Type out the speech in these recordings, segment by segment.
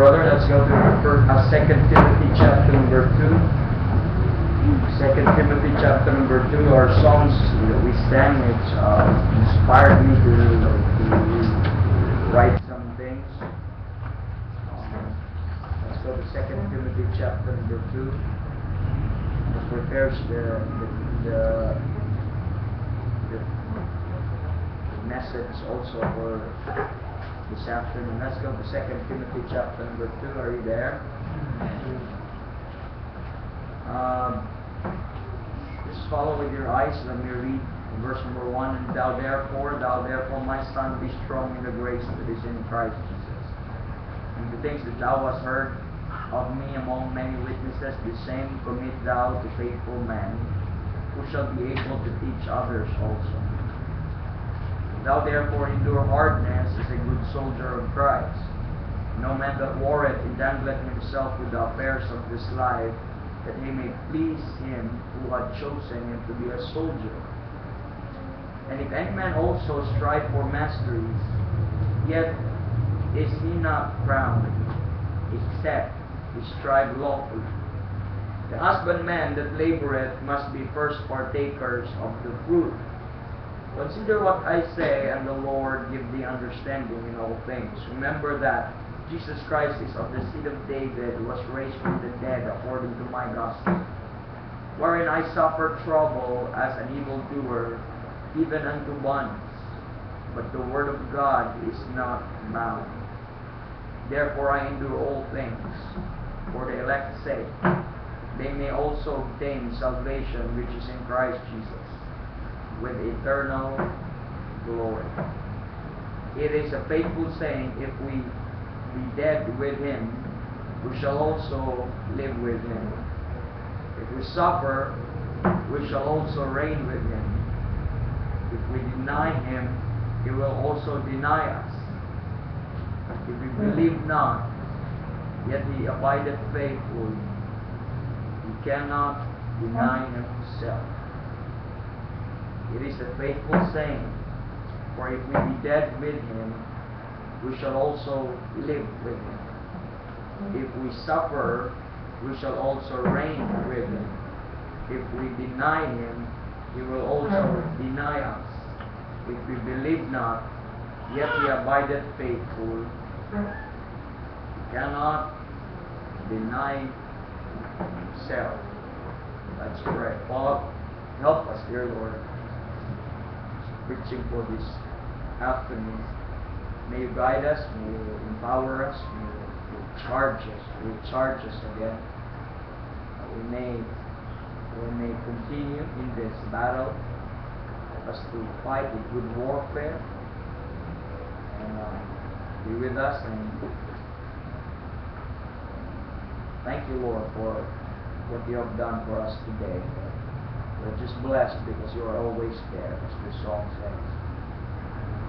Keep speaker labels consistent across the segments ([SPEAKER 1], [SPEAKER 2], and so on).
[SPEAKER 1] brother, let's go to Second Timothy chapter number 2. Second Timothy chapter number 2. Our songs that we sang, it inspired me to write some things. Let's go to Second Timothy chapter number 2. This prepares the message also for this afternoon. Let's go to 2 Timothy chapter number 2. Are you there? Just follow with your eyes. Let me read verse number 1. And thou therefore, my son, be strong in the grace that is in Christ Jesus. And the things that thou hast heard of me among many witnesses, the same commit thou to faithful men, who shall be able to teach others also. Thou therefore endure hardness as a good soldier of Christ. No man that warreth entangleth himself with the affairs of this life, that he may please him who had chosen him to be a soldier. And if any man also strive for masteries, yet is he not crowned, except he strive lawfully. The husbandman that laboureth must be first partakers of the fruit. Consider what I say, and the Lord give thee understanding in all things. Remember that Jesus Christ is of the seed of David, who was raised from the dead according to my gospel, wherein I suffer trouble as an evildoer, even unto bonds. But the word of God is not bound. Therefore I endure all things, for the elect's sake, they may also obtain salvation which is in Christ Jesus, with eternal glory. It is a faithful saying, if we be dead with him, we shall also live with him. If we suffer, we shall also reign with him. If we deny him, he will also deny us. If we believe not, yet he abideth faithful. He cannot deny himself. It is a faithful saying, for if we be dead with him, we shall also live with him. If we suffer, we shall also reign with him. If we deny him, he will also deny us. If we believe not, yet he abideth faithful. He cannot deny himself. Let's pray. Father, help us, dear Lord, preaching for this afternoon. May you guide us, may you empower us, may you charge us again. We may continue in this battle. Help us to fight a good warfare, and be with us. And thank you, Lord, for what you have done for us today. We're just blessed because you are always there, as the song says.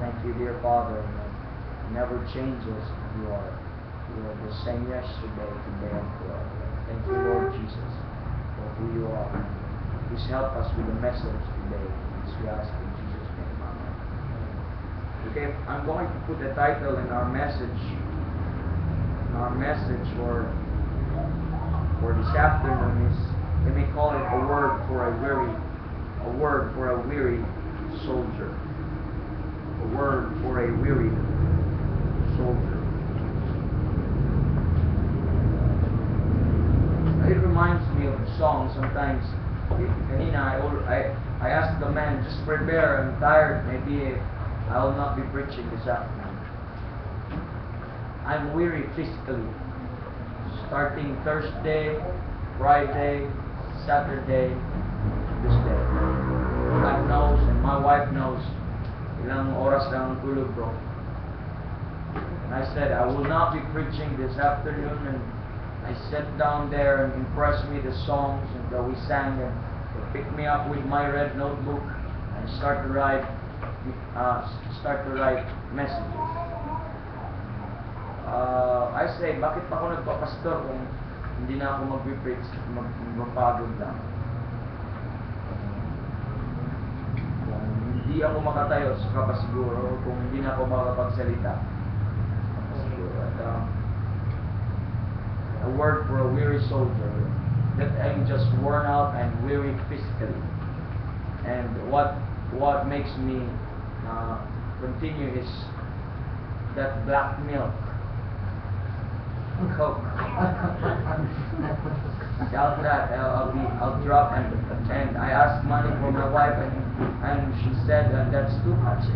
[SPEAKER 1] Thank you, dear Father. You never changes. You are the same yesterday, today, and forever. Thank you, Lord Jesus, for who you are. Please help us with the message today. Please we ask in Jesus' name. Amen. Okay, I'm going to put a title in our message. Our message for this afternoon is, let me call it a word for a weary soldier. A word for a weary soldier. It reminds me of a song sometimes. I ask the man, just prepare, I'm tired, maybe I will not be preaching this afternoon. I'm weary physically. Starting Thursday, Friday, Saturday, this day. God knows and my wife knows ilang oras lang ang tulog ko. And I said, I will not be preaching this afternoon, and I sat down there and impressed me the songs that we sang, and they picked me up with my red notebook and start to write messages. I say, bakit pa ako nagpapastor kung hindi na ako mag-preach, magpapagod lang? Kung hindi ako makatayo, saka pa siguro, kung hindi na ako makapagsalita, siguro. At word for a weary soldier. That I'm just worn out and weary physically. And what makes me continue is that black milk, Coke. Without that, I'll drop and attend. I asked money for my wife and she said that's too much.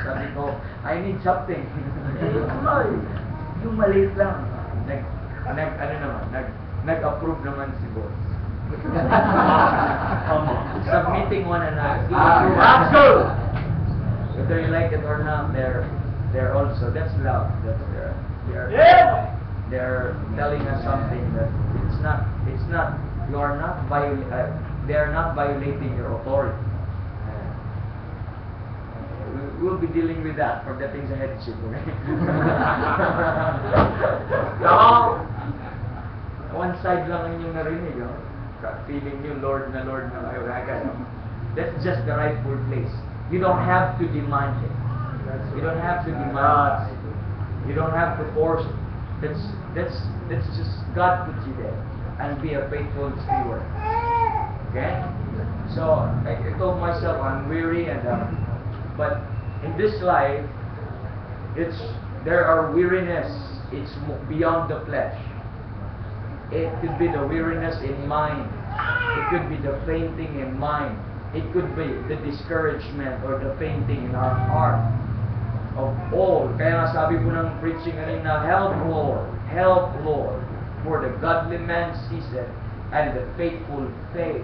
[SPEAKER 1] Sabi ko, I need something. Yung maliit lang. Nag-approve naman si boss. Submitting one another. Absolutely. Whether you like it or not, they're also, that's love. That's they're telling us something that they're not violating your authority. We'll be dealing with that for the things ahead, right? One side lang ang inyong narinig, feeling you Lord na kayo. That's just the rightful place. You don't have to demand it. You don't have to demand it. You don't have to force it. That's just God put you there, and be a faithful steward. Okay? So I told myself I'm weary, and but in this life, there are weariness. It's beyond the flesh. It could be the weariness in mind. It could be the fainting in mind. It could be the discouragement or the fainting in our heart. Of all. Kaya nga sabi po ng preaching kanina, help Lord, for the godly man ceaseth, and the faithful fail.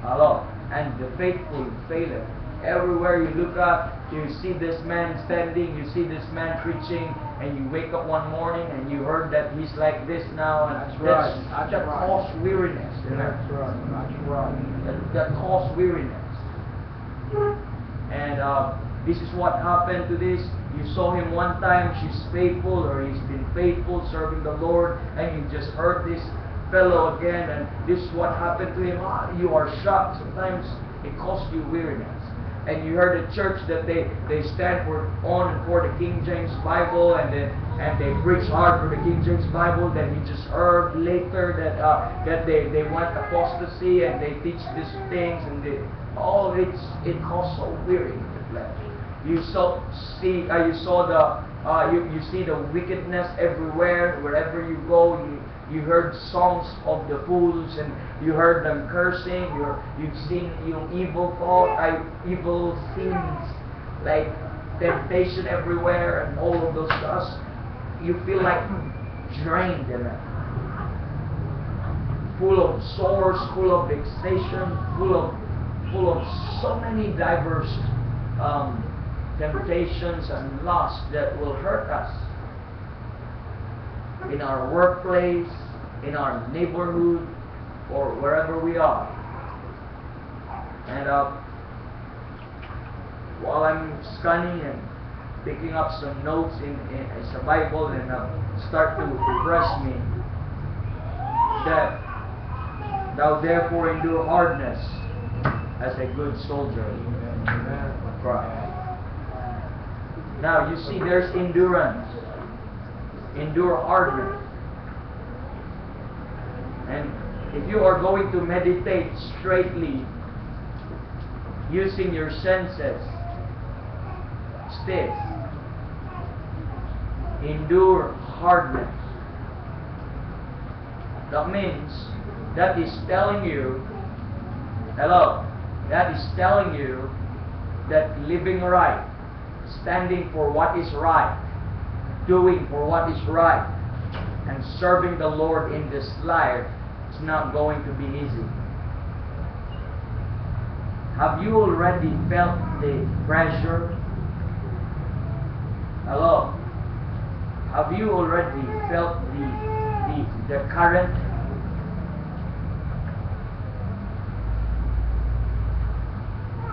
[SPEAKER 1] Hello. And the faithful faileth. Everywhere you look up, you see this man standing, you see this man preaching, and you wake up one morning and you heard that he's like this now, and that causes weariness.
[SPEAKER 2] That's right.
[SPEAKER 1] That causes weariness. And this is what happened to this. You saw him one time, she's faithful, or he's been faithful serving the Lord, and you just heard this fellow again, and this is what happened to him. You are shocked. Sometimes it causes you weariness. And you heard a church that they stand for the King James Bible, and they preach hard for the King James Bible. Then you just heard later that they went apostasy and they teach these things, and it causes so weary in the flesh. You see the wickedness everywhere. Wherever you go, you heard songs of the fools, and you heard them cursing. You've seen evil scenes like temptation everywhere, and all of those stuff. You feel like drained in it, full of sores, full of vexation, full of so many diverse temptations and lusts that will hurt us in our workplace, in our neighborhood, or wherever we are. And while I'm scanning and picking up some notes in the Bible, and start to impress me that thou therefore endure hardness as a good soldier of Christ. Now you see, there's endurance. Endure hardness. And if you are going to meditate straightly, using your senses, still, endure hardness. That means, that is telling you, that is telling you that living right, standing for what is right, doing for what is right, and serving the Lord in this life is not going to be easy. Have you already felt the pressure? Hello? Have you already felt the current?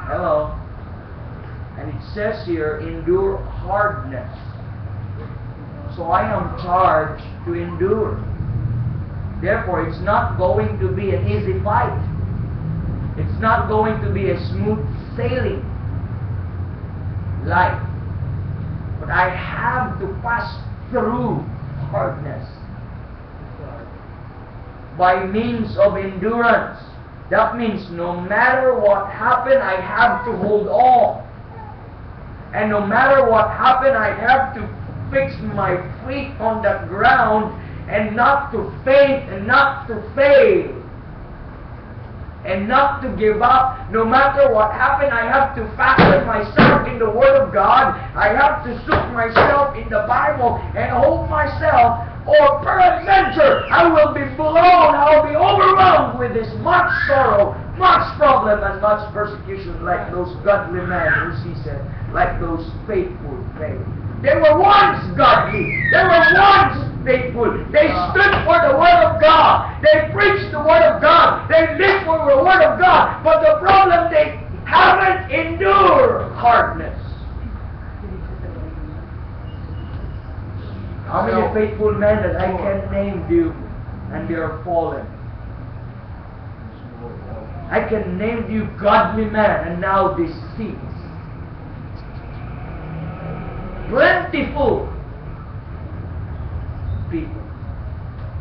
[SPEAKER 1] Hello? And it says here, endure hardness. So I am charged to endure. Therefore, it's not going to be an easy fight. It's not going to be a smooth sailing life. But I have to pass through hardness. by means of endurance. That means no matter what happened, I have to hold on. And no matter what happened, I have to fix my feet on the ground and not to faint and not to fail. And not to give up. No matter what happened, I have to fasten myself in the Word of God. I have to soak myself in the Bible and hold myself, or peradventure I will be blown, I will be overwhelmed with this much sorrow, much problem, and much persecution, like those godly men who he said, like those faithful faith. They were once godly. They were once faithful. They stood for the Word of God. They preached the Word of God. They lived for the Word of God. But the problem, they haven't endured hardness. How many faithful men that I can name you, and they are fallen? I can name you godly men, and now they cease. Plentiful people.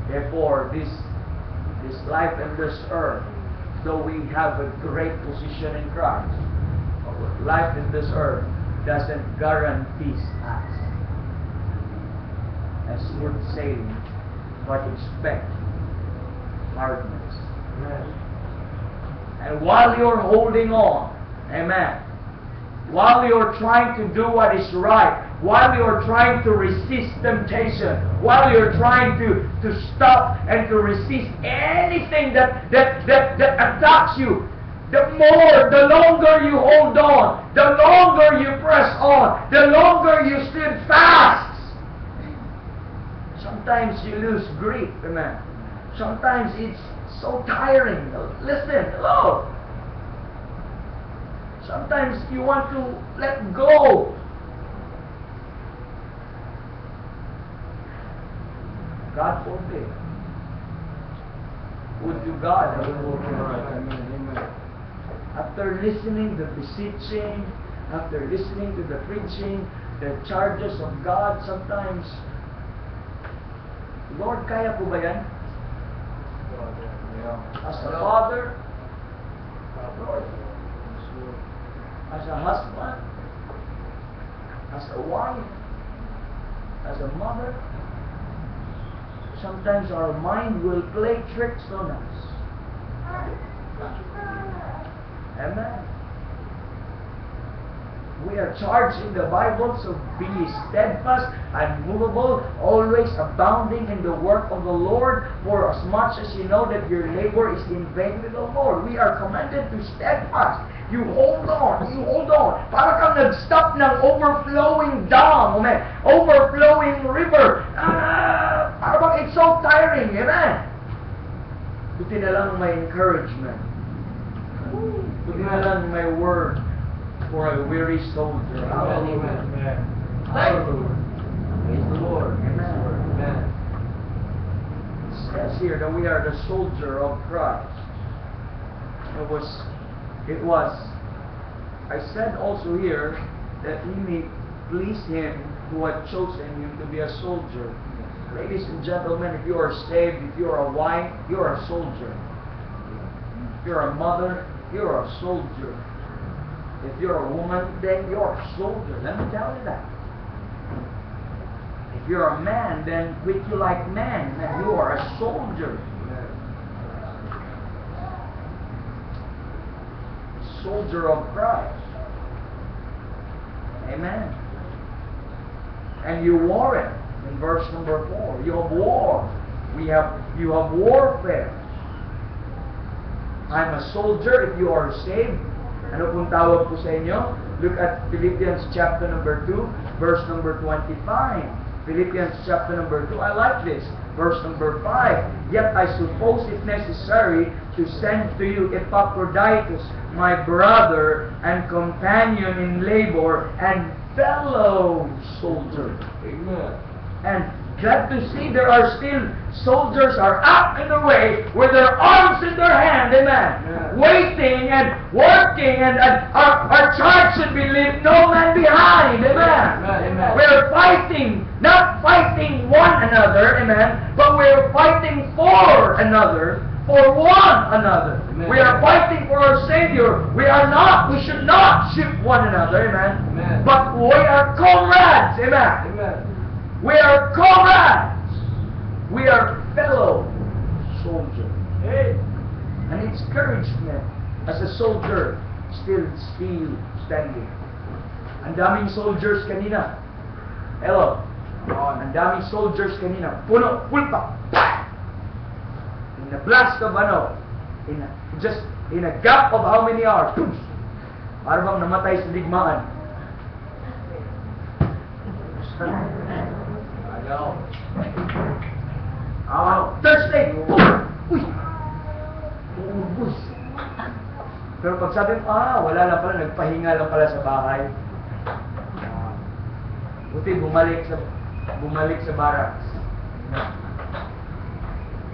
[SPEAKER 1] Therefore, this life and this earth, though we have a great position in Christ, our life in this earth doesn't guarantee us a smooth sailing, but expect hardness. Amen. And while you're holding on, amen, while you're trying to do what is right, while you're trying to resist temptation, while you're trying to stop and to resist anything that attacks you, the longer you hold on, the longer you press on, the longer you stood fast. Sometimes you lose grip, amen. Sometimes it's so tiring. Listen, hello. Sometimes you want to let go. God forbid. Would to God that we will Amen. After listening to the beseeching, after listening to the preaching, the charges of God, sometimes, Lord, kaya ko ba yan? As a father, Lord, as a husband, as a wife, as a mother, sometimes our mind will play tricks on us. Amen. We are charged in the Bible, so be steadfast, unmovable, always abounding in the work of the Lord, for as much as you know that your labor is in vain with the Lord. We are commanded to steadfast. You hold on, you hold on. Para kang nag-stop ng overflowing dam, amen, overflowing river. Parang it's so tiring, amen. Buti na lang may encouragement. Buti na lang may word for a weary soldier. Hallelujah. Amen. Hallelujah. Praise the Lord. Amen. It says here that we are the soldier of Christ. I said also here that we may please Him who had chosen you to be a soldier. Ladies and gentlemen, if you are saved, if you are a wife, you are a soldier. If you're a mother, you're a soldier. If you're a woman, then you're a soldier. Let me tell you that. If you're a man, then quit you like man, then you are a soldier. Soldier of Christ. Amen. And you war it. In verse number 4, you have war. You have warfare. I'm a soldier if you are saved. Ano pong tawag po sa inyo? Look at Philippians chapter number 2, verse number 25. Philippians chapter number 2. I like this. Verse number 5. Yet I suppose it necessary to send to you Epaphroditus, my brother and companion in labor and fellow soldier. Amen. And glad to see there are still soldiers are up in the way with their arms in their hand, amen, waiting and working, and our charge should be leave no man behind, amen. We are fighting, not fighting one another, amen, but we are fighting for another, for one another.
[SPEAKER 2] Amen.
[SPEAKER 1] We are fighting for our Savior. We should not shoot one another, amen.
[SPEAKER 2] Amen.
[SPEAKER 1] But we are comrades, amen.
[SPEAKER 2] Amen.
[SPEAKER 1] We are comrades. We are fellow soldiers.
[SPEAKER 2] Hey.
[SPEAKER 1] And it's encouragement as a soldier still standing. Ang daming soldiers kanina. Hello. Ang daming soldiers kanina. Puno, full pa. In a blast of in a gap of how many hours? Para bang namatay sa digmaan. Thursday! Uy! Ubus. Pero pag sabi mo, wala lang pala, nagpahinga lang pala sa bahay. Buti bumalik sa barracks.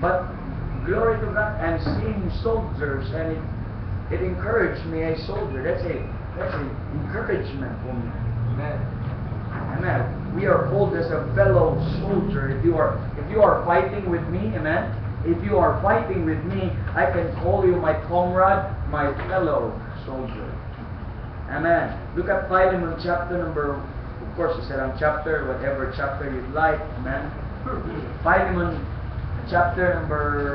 [SPEAKER 1] But glory to God, I'm seeing soldiers, and it encouraged me as a soldier. That's an encouragement for me.
[SPEAKER 2] Amen.
[SPEAKER 1] Amen. We are called as a fellow soldier. If you are fighting with me, amen. If you are fighting with me, I can call you my comrade, my fellow soldier. Amen. Look at Philemon chapter number. Of course, you said on chapter, whatever chapter you'd like. Amen. Philemon chapter number.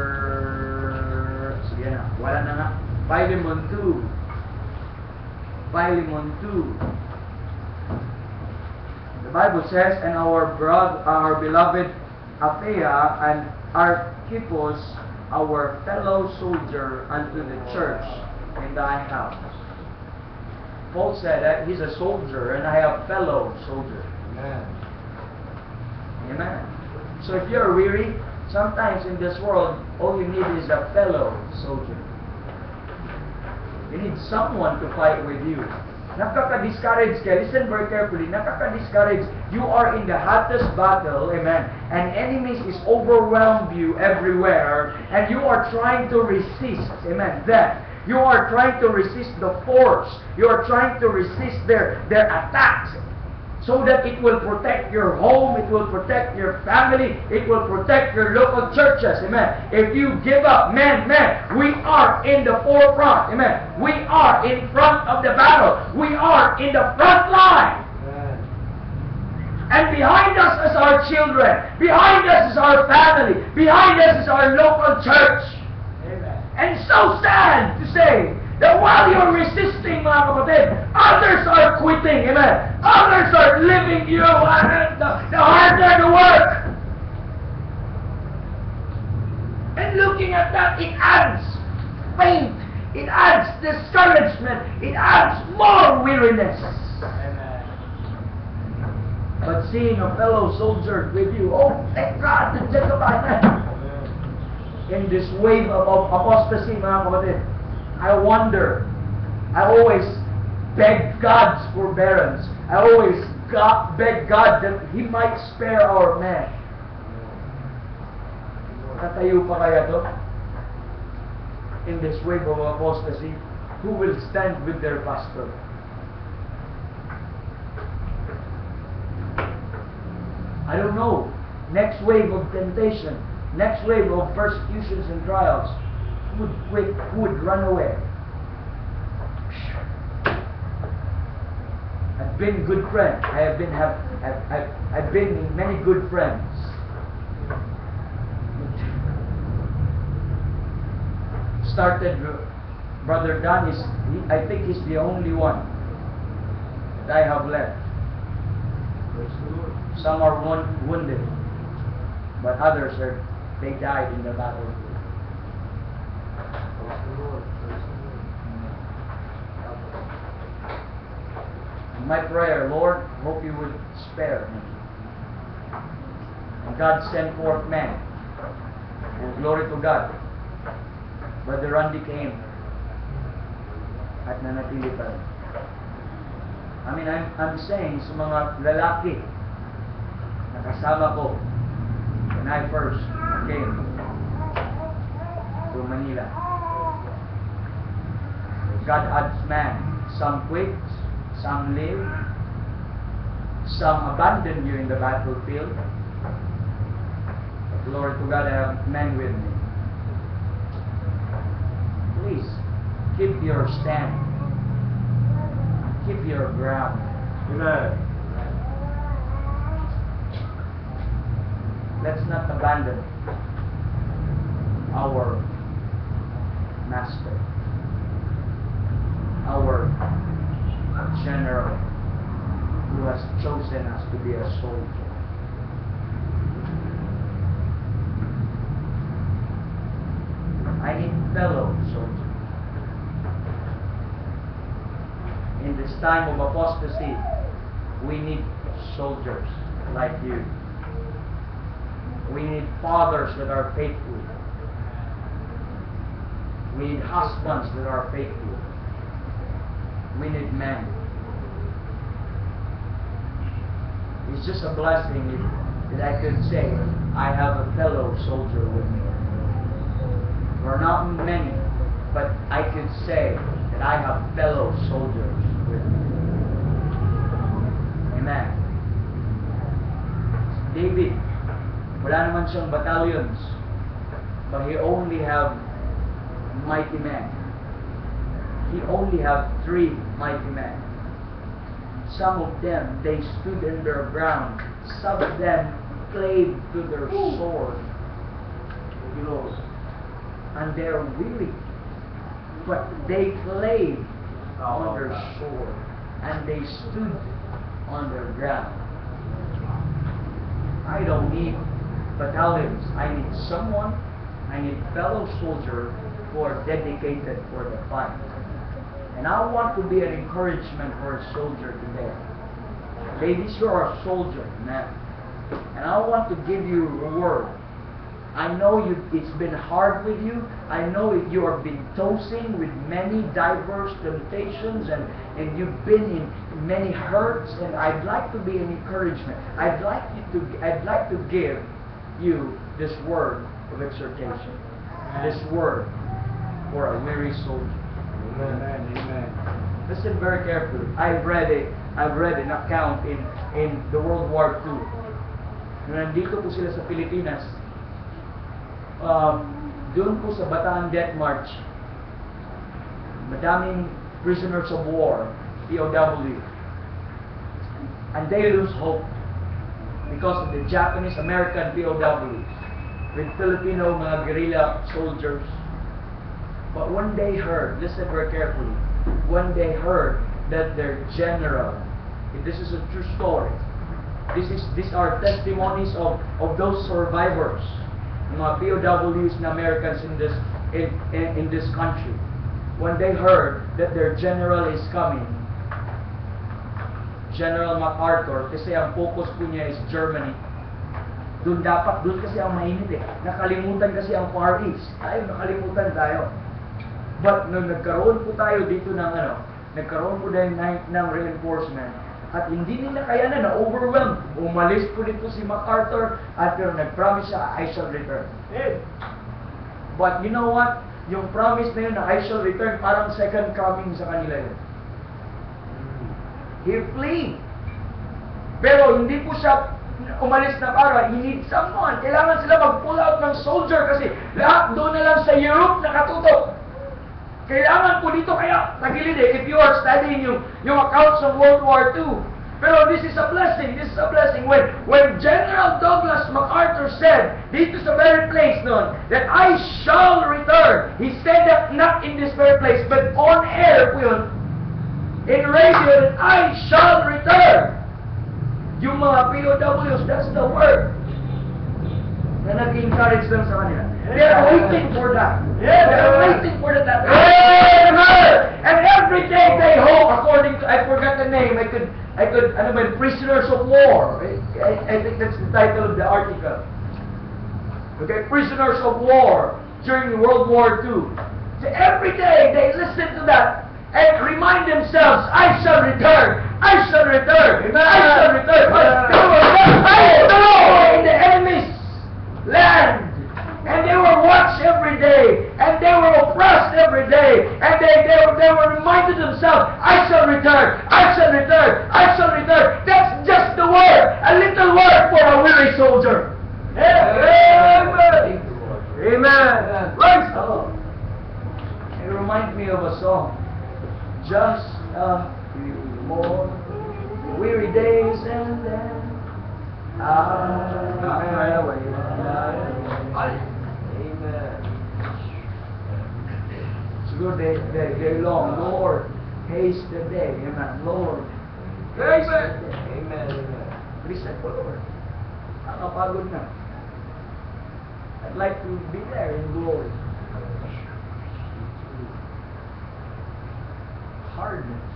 [SPEAKER 1] Sige na, wala na nga. Philemon 2. Philemon 2. The Bible says, and our beloved Aphia and Archippus, our fellow soldier unto the church in thy house. Paul said that he's a soldier, and I have fellow soldier.
[SPEAKER 2] Amen.
[SPEAKER 1] Amen. So if you're weary, sometimes in this world, all you need is a fellow soldier. You need someone to fight with you. Nakaka-discourage ka. Listen very carefully. Nakaka-discourage. You are in the hottest battle, amen, and enemies is overwhelmed you everywhere, and you are trying to resist, amen, that. You are trying to resist the force. You are trying to resist their attacks, so that it will protect your home, it will protect your family, it will protect your local churches, amen. If you give up, man, we are in the forefront, amen. We are in front of the battle. We are in the front line.
[SPEAKER 2] Amen.
[SPEAKER 1] And behind us is our children. Behind us is our family. Behind us is our local church.
[SPEAKER 2] Amen.
[SPEAKER 1] And so sad to say that while you're resisting, mga kapatid, others are quitting, amen. Others are leaving you, the harder the work. And looking at that, it adds faint, it adds discouragement, it adds more weariness.
[SPEAKER 2] Amen.
[SPEAKER 1] But seeing a fellow soldier with you, oh, thank God, nandiyan ka ba, amen. In this wave of apostasy, mga kapatid, I wonder, I always beg God's forbearance. I always beg God that He might spare our men. Tatayo pa kaya to? In this wave of apostasy, who will stand with their pastor? I don't know. Next wave of temptation, next wave of persecutions and trials, who would run away? I've been good friends. I've been in many good friends. Started, Brother Don I think he's the only one that I have left. Some are wounded, but others they died in the battle. My prayer, Lord, hope you would spare me. And God sent forth men. And glory to God. Brother Randy came at nanatili pa rin. I mean, I'm saying sa mga lalaki na kasama ko, when I first came to Manila. God adds man. Some quit, some live, some abandon you in the battlefield. But Lord to God, I have men with me. Please, keep your stand. Keep your ground.
[SPEAKER 3] Amen.
[SPEAKER 1] Let's not abandon our master, our general who has chosen us to be a soldier. I need fellow soldiers. In this time of apostasy, we need soldiers like you. We need fathers that are faithful. We need husbands that are faithful. We need men. It's just a blessing that I could say, I have a fellow soldier with me. We're not many, but I could say that I have fellow soldiers with me. Amen. David, wala naman siyang battalions, but he only have mighty men. He only have 3 mighty men. Some of them, they stood in their ground. Some of them clave to their sword. And they're weary. But they clave on their sword. And they stood on their ground. I don't need battalions. I need someone, I need fellow soldiers who are dedicated for the fight. And I want to be an encouragement for a soldier today. Ladies, you are a soldier, man. And I want to give you a word. I know it's been hard with you. I know you have been tossing with many diverse temptations and you've been in many hurts, and I'd like to be an encouragement. I'd like to give you this word of exhortation. This word for a weary soldier.
[SPEAKER 3] Amen. Amen.
[SPEAKER 1] Listen very carefully. I've read an account in the World War II. Nung nandito po sila sa Pilipinas, doon po sa Bataan Death March, madaming prisoners of war, POW, and they lose hope because of the Japanese-American POWs with Filipino mga guerrilla soldiers. But when they heard, listen very carefully, when they heard that their general, this is a true story, these are testimonies of those survivors, mga POWs na Americans in this country. When they heard that their general is coming, General MacArthur, kasi ang focus po niya is Germany. Doon kasi ang mainit eh. Nakalimutan kasi ang Far East. Nakalimutan tayo. But nung nagkaroon po tayo dito nagkaroon po tayo ng reinforcement, at hindi nila kaya na-overwhelmed. Umalis po dito si MacArthur at nag-promise siya, I shall return. But you know what? Yung promise na yun na I shall return, parang second coming sa kanila yun. He flee. Pero hindi po siya umalis na para, he needs someone. Kailangan sila mag-pull out ng soldier kasi lahat doon na lang sa Europe nakatutok. Kailangan po dito kaya tagilid eh, if you are studying yung accounts of World War II. Pero this is a blessing. This is a blessing. When General Douglas MacArthur said, dito sa very place noon, that I shall return. He said that not in this very place, but on air po yun, in radio, that I shall return. Yung mga POWs, that's the word na nag-encourage them sa kanila. They're waiting for that. They're waiting for that. And every day they hope, according to, I forgot the name, I could, prisoners of war. I think that's the title of the article. Okay, prisoners of war during World War II. So every day they listen to that and remind themselves, I shall return. I shall return. I shall return. But they were not in the enemy's every day, and they were oppressed every day, and they were reminded themselves, I shall return, I shall return, I shall return. That's just the word, a little word for a weary soldier. Amen. Amen. Praise the Lord. It reminds me of a song. Just a few more weary days and then I'll fly away. Amen. It's a good day, very long. Lord, haste the day. Amen. Lord, haste the day. Amen. Amen. Please say, Lord, nakapagod na. I'd like to be there in glory. Hardness.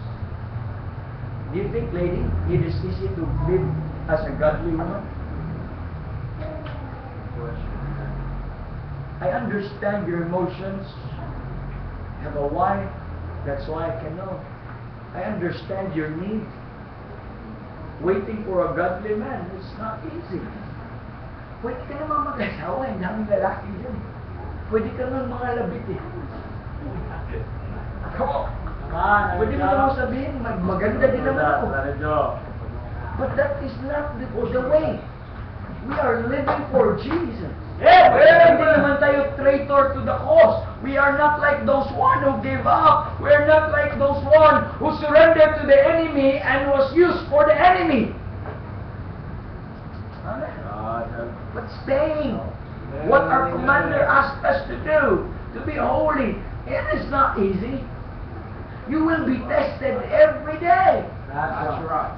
[SPEAKER 1] Do you think, lady, it is easy to live as a godly woman? I understand your emotions. I have a wife, that's why I can know. I understand your need. Waiting for a godly man, it's not easy. Pwede ka naman mag-asawa, ang daming lalaki dyan. Pwede ka naman mga labit eh. Come on. Pwede mo naman sabihin, maganda din naman ako. But that is not the way. We are living for Jesus. Hindi naman tayo traitor to the cause. We are not like those one who gave up. We are not like those one who surrendered to the enemy and was used for the enemy. But staying what our commander asked us to do, to be holy, it is not easy. You will be tested every day.
[SPEAKER 3] That's right.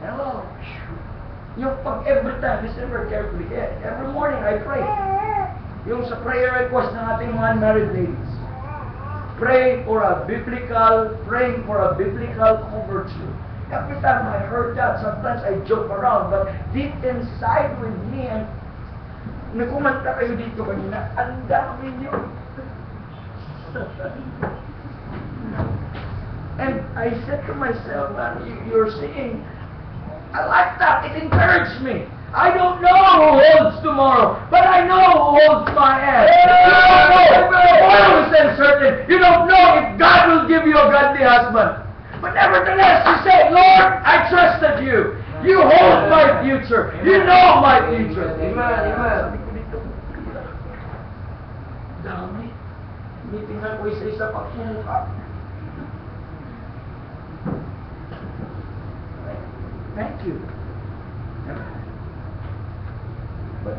[SPEAKER 1] Hello. Yung pag every time, listen very carefully. Every morning I pray. Yung sa prayer request ng ating mga married ladies. Praying for a biblical overture. Every time I heard that, sometimes I joke around, but deep inside with me, and nagkumanta kayo dito kanina, ang dami niyo. And I said to myself, man, you're saying, I like that, it encouraged me. I don't know who holds tomorrow, but I know who holds my hand. You don't know, always uncertain. You don't know if God will give you a godly husband. But nevertheless, you say, Lord, I trusted you. You hold my future. You know my future. Amen. Amen. Dami. Tinitingnan ko isa-isa pag sumuka. Thank you. But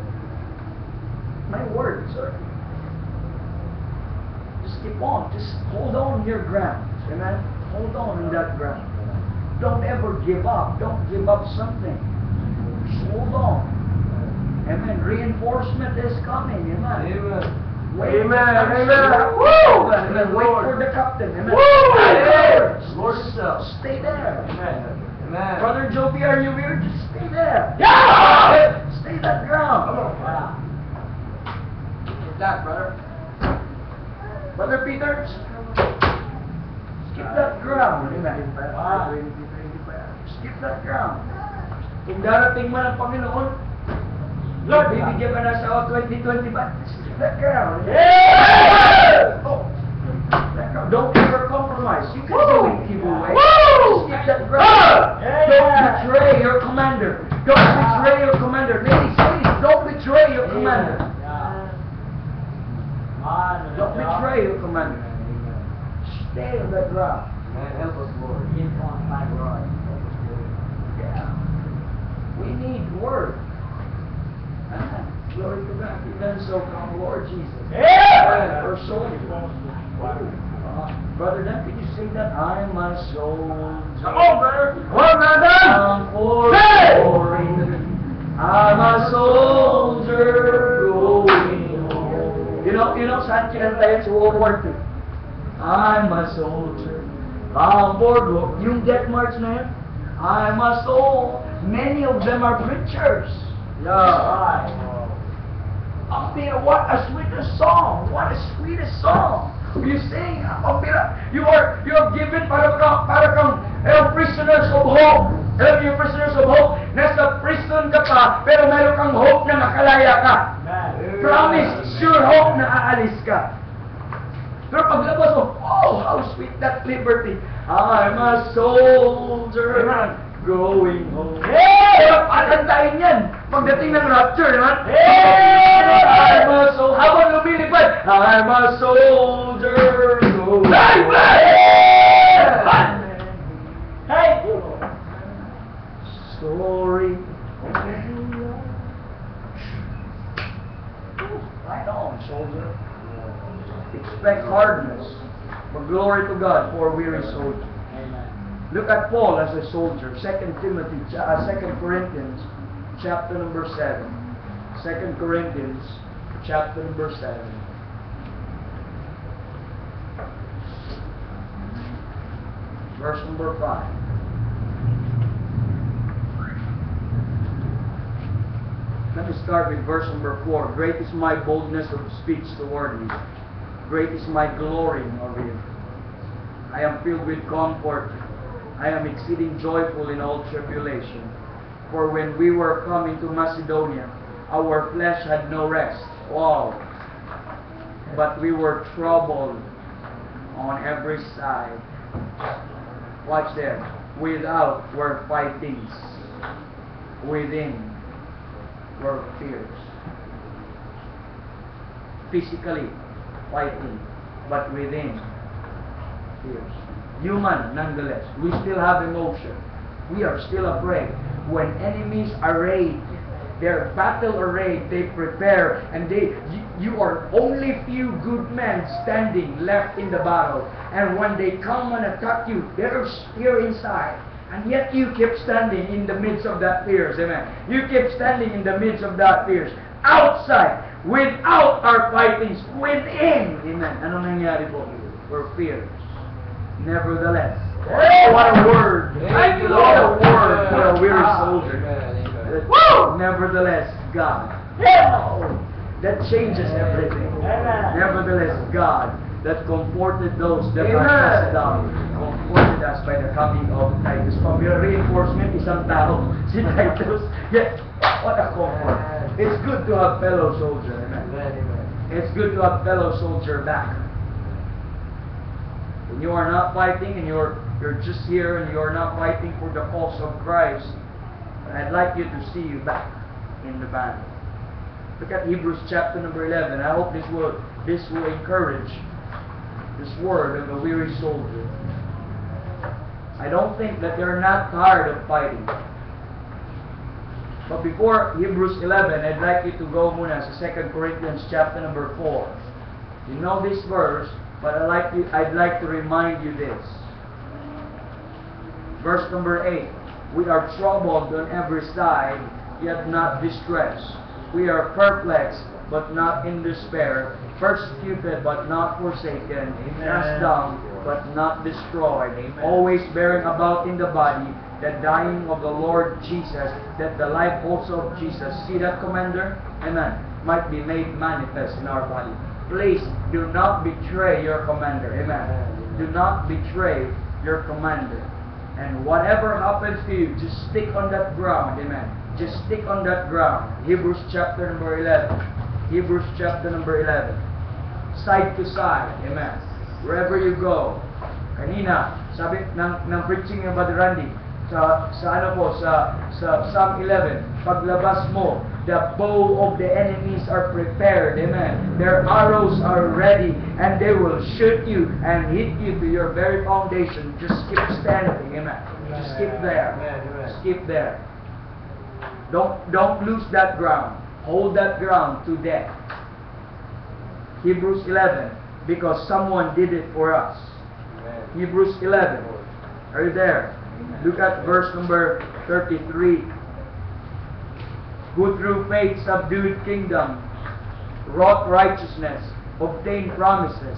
[SPEAKER 1] my words are just keep on. Just hold on your ground. Amen. Hold on in that ground. Don't ever give up. Don't give up something. Just hold on. Amen. Reinforcement is coming. Amen.
[SPEAKER 3] Amen.
[SPEAKER 1] Wait.
[SPEAKER 3] Amen. Amen.
[SPEAKER 1] Woo! Amen. Wait for the captain. Amen.
[SPEAKER 3] Woo! Lord yourself.
[SPEAKER 1] Stay there.
[SPEAKER 3] Amen. Amen.
[SPEAKER 1] Brother Joby, are you here? Just stay there.
[SPEAKER 3] Yeah!
[SPEAKER 1] Stay that ground.
[SPEAKER 3] Come on.
[SPEAKER 1] Wow. Get that, brother. Brother Peter, skip that ground. Amen. Wow. Skip that ground. Kung darating man ang Panginoon, Lord, bibigyan ka na sa 2025. Skip that ground.
[SPEAKER 3] Yeah!
[SPEAKER 1] Oh. Don't ever compromise. You can do it evil way. Skip that ground. Don't betray your commander. Don't betray your commander. Ladies, don't betray your commander. Don't betray your commander. Stay on that ground.
[SPEAKER 3] Man, help us, Lord.
[SPEAKER 1] Yeah. We need word. Glory to God. You've done so come, Lord Jesus.
[SPEAKER 3] Yeah!
[SPEAKER 1] Our soul. Brother Dan, could you sing that? I'm my soul.
[SPEAKER 3] Come on, brother. Come on, brother.
[SPEAKER 1] For glory. I'm a soldier going home. You know, saan kinanta yan sa World War II? I'm a soldier. On board, yung Death March na yan. I'm a soul. Many of them are preachers.
[SPEAKER 3] Yeah.
[SPEAKER 1] What a sweetest song! What a sweetest song! You sing, you are given para kang prisoners of hope. Alam niyo, prisoners of hope, nasa prison ka pa, pero meron kang hope na makalaya ka. Promise, Sure hope na aalis ka. Pero paglabas mo, oh, how sweet that liberty. I'm a soldier going home. Kaya pakantayin yan. Pagdating ng rapture, naman. I'm a soldier. Habang lumilipad, I'm a soldier going home.
[SPEAKER 2] Hey!
[SPEAKER 1] Story. Right on, soldier. Expect hardness, but glory to God for a weary soldier.
[SPEAKER 2] Amen.
[SPEAKER 1] Look at Paul as a soldier. 2 Corinthians, chapter number 7. 2 Corinthians, chapter number 7. Verse number 5. Let me start with verse number 4. Great is my boldness of speech toward you. Great is my glorying of you. I am filled with comfort. I am exceeding joyful in all tribulation. For when we were come into Macedonia, our flesh had no rest. Wow! But we were troubled on every side. Watch there. Without were fightings. Within were fears. Physically fighting, but within fears. Human, nonetheless. We still have emotion. We are still afraid. When enemies arrayed, their battle arrayed, they prepare, and you are only few good men standing left in the battle. And when they come and attack you, they're here inside. And yet you keep standing in the midst of that fears. Amen. You keep standing in the midst of that fears. Outside, without our fightings, within. Amen. Ano nangyari po? We're fears. Nevertheless. Oh, what a word!
[SPEAKER 3] Thank you,
[SPEAKER 1] What a
[SPEAKER 3] Lord.
[SPEAKER 1] word for a weary
[SPEAKER 3] Ah.
[SPEAKER 1] soldier.
[SPEAKER 3] Amen.
[SPEAKER 1] Woo! Nevertheless, God. That changes everything.
[SPEAKER 2] Amen.
[SPEAKER 1] Nevertheless, God that comforted those that are
[SPEAKER 3] Amen.
[SPEAKER 1] cast down, comforted us by the coming of Titus. From your reinforcement, isang tao, si Titus. Yes, what a comfort. It's good to have fellow soldier. Amen. It's good to have fellow soldier back. When you are not fighting and you're just here and you are not fighting for the cause of Christ, I'd like you to see you back in the battle. Look at Hebrews chapter number 11. I hope this will encourage this word of a weary soldier. I don't think that they're not tired of fighting. But before Hebrews 11, I'd like you to go muna sa 2 Corinthians chapter number 4. You know this verse, but I'd like to remind you this. Verse number 8. We are troubled on every side, yet not distressed. We are perplexed, but not in despair. Persecuted, but not forsaken. Cast down, but not destroyed. Always bearing about in the body the dying of the Lord Jesus, that the life also of Jesus, see that, Commander? Amen. Might be made manifest in our body. Please do not betray your commander. Amen. Do not betray your commander. And whatever happens to you, just stick on that ground. Amen. Just stick on that ground. Hebrews chapter number 11. Hebrews chapter number 11. Side to side. Amen. Wherever you go. Kanina, sabi ng preaching ng Brother Randy, sa Psalm 11, paglabas mo, the bow of the enemies are prepared. Amen. Their arrows are ready, and they will shoot you and hit you to your very foundation. Just keep standing. Amen. Just keep there. Just keep there. Don't lose that ground. Hold that ground to death. Hebrews 11, because someone did it for us. Hebrews 11. Are you there? Look at verse number 33. Who through faith subdued kingdom, wrought righteousness, obtained promises,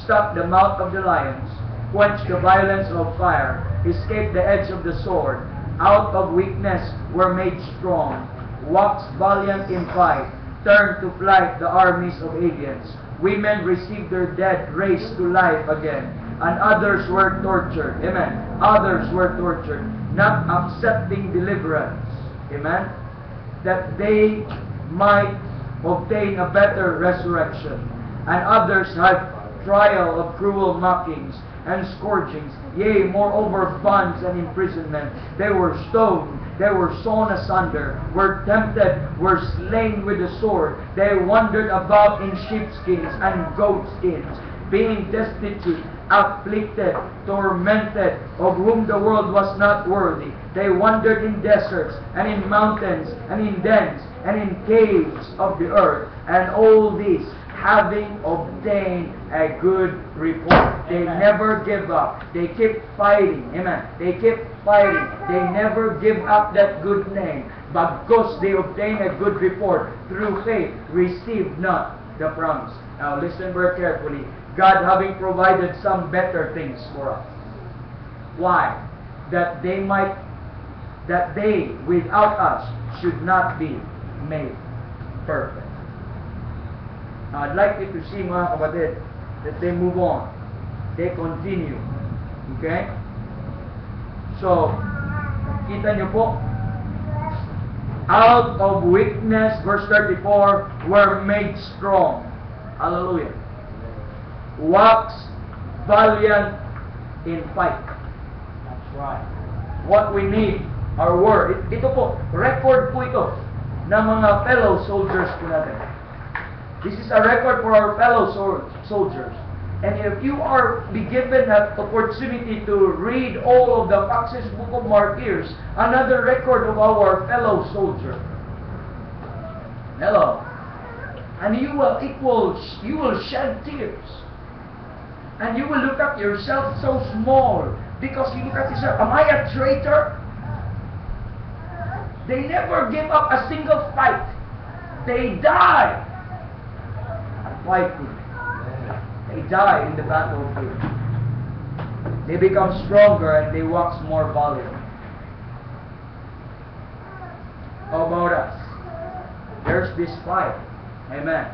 [SPEAKER 1] stopped the mouth of the lions, quenched the violence of fire, escaped the edge of the sword, out of weakness were made strong, waxed valiant in fight, turned to flight the armies of aliens. Women received their dead raised to life again, and others were tortured. Amen. Others were tortured, not accepting deliverance. Amen. That they might obtain a better resurrection. And others had trial of cruel mockings and scourgings, yea, moreover bonds and imprisonment. They were stoned, they were sawn asunder, were tempted, were slain with the sword. They wandered about in sheepskins and goatskins, being destitute, afflicted, tormented, of whom the world was not worthy. They wandered in deserts, and in mountains, and in dens, and in caves of the earth, and all these having obtained a good report. They
[SPEAKER 2] Amen.
[SPEAKER 1] never give up. They keep fighting. Amen. They keep fighting. They never give up that good name. But because they obtain a good report through faith, receive not the promise. Now listen very carefully. God having provided some better things for us. Why? That they without us should not be made perfect. Now, I'd like you to see, mga kapatid, that they move on. They continue. Okay? So, kita nyo po, out of weakness, verse 34, were made strong. Hallelujah. Wax valiant in fight.
[SPEAKER 2] That's right.
[SPEAKER 1] What we need are word. Ito po, record po ito ng mga fellow soldiers po natin. This is a record for our fellow soldiers. And if you are be given an opportunity to read all of the Fox's Book of Martyrs, another record of our fellow soldier. Hello. And you will shed tears. And you will look at yourself so small because you look at yourself, am I a traitor? They never give up a single fight. They die fighting. They die in the battlefield. They become stronger and they wax more valiant. How about us? There's this fight. Amen.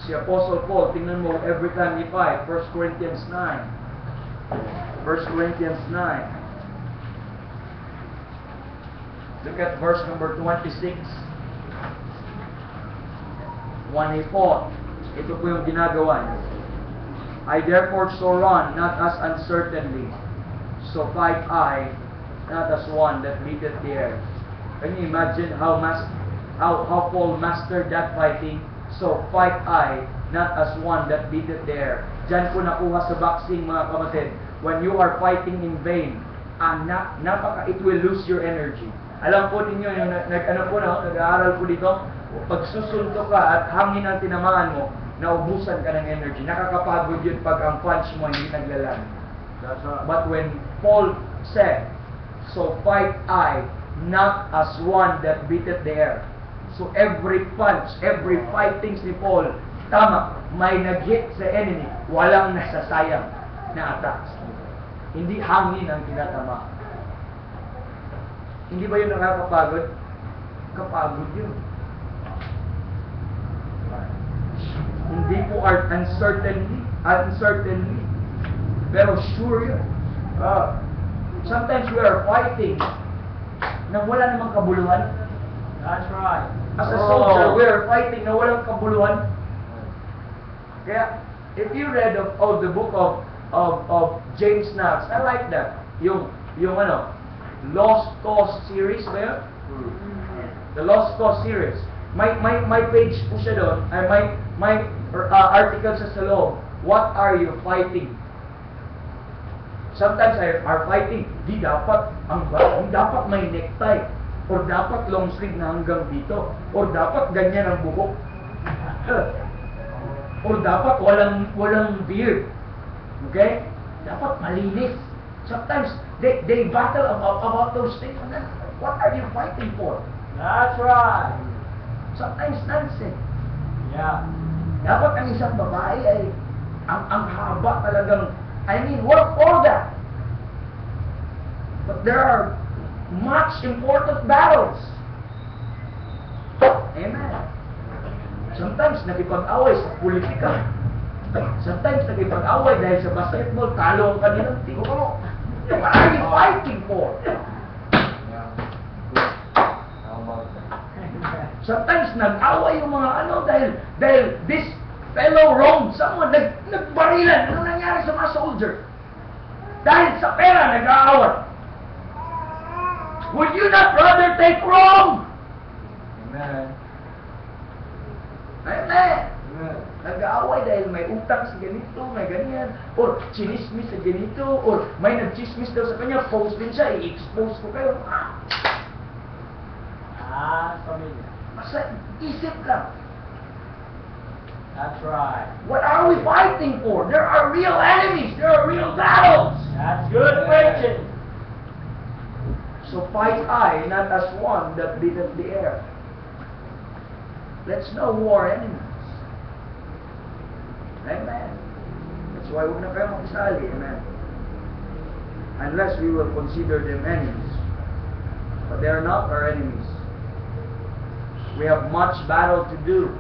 [SPEAKER 1] Si Apostle Paul, tingnan mo, every time he fight, 1 Corinthians 9. 1 Corinthians 9. Look at verse number 26. When he fought, ito po yung ginagawa niya. I therefore so run, not as uncertainly, so fight I, not as one that beateth the air. Can you imagine how Paul mastered that fighting? So fight I, not as one that beateth the air. Diyan po nakuha sa boxing, mga kapatid. When you are fighting in vain, it will lose your energy. Alam po ninyo, yung nag-aaral po dito, pag susuntok ka at hangin ang tinamaan mo, naubusan ka ng energy. Nakakapagod yun pag ang punch mo hindi naglalan.
[SPEAKER 3] That's right.
[SPEAKER 1] But when Paul said, so fight I, not as one that beateth the air. So every punch, every fightings ni Paul, tama, may nag-hit sa enemy, walang nasasayang na attacks. Hindi hangin ang tinatama. Hindi ba yun nakakapagod? Kapagod yun. Hindi po uncertainly, pero sure yun. Sometimes we are fighting na wala namang kabuluhan.
[SPEAKER 2] That's right.
[SPEAKER 1] As a soldier, we are fighting na walang kabuluhan. Kaya, if you read of the book of James Knox, I like that. Yung Lost Cause series ba yun? The Lost Cause series. May page po siya doon, may article sa loob. What are you fighting? Sometimes are fighting, di dapat may necktie, or dapat long sleeve na hanggang dito, or dapat ganyan ang buhok, or dapat walang beard. Okay? Dapat malinis. Sometimes they battle about those things. And then, what are you fighting for?
[SPEAKER 2] That's right.
[SPEAKER 1] Sometimes nonsense.
[SPEAKER 2] Yeah.
[SPEAKER 1] Dapat ang isang babae ay ang haba talagang, what for that? But there are much important battles. Amen. Sometimes nakipag-away sa politika. Sometimes nakipag-away dahil sa basketball, talo ang kanilang team. What are you fighting for? Sometimes nag-away yung mga dahil this fellow wronged someone, nagbarilan. Ano nangyari sa mga soldier? Dahil sa pera, nag-aaway. Would you not rather take wrong?
[SPEAKER 3] Amen.
[SPEAKER 1] Amen.
[SPEAKER 3] Amen.
[SPEAKER 1] Nag-aaway dahil may utang sa ganito, may ganyan, or chinismis sa ganito, or may nag-chismis daw sa kanya, post din siya, i-expose ko kayo.
[SPEAKER 2] Pamilya.
[SPEAKER 1] Basta isip lang.
[SPEAKER 2] That's right.
[SPEAKER 1] What are we fighting for? There are real enemies. There are real battles.
[SPEAKER 2] That's good preaching.
[SPEAKER 1] So fight I, not as one that beateth the air. Let's know who our enemies. Amen. That's why huwag na kayo makisali. Amen. Unless we will consider them enemies. But they are not our enemies. We have much battle to do.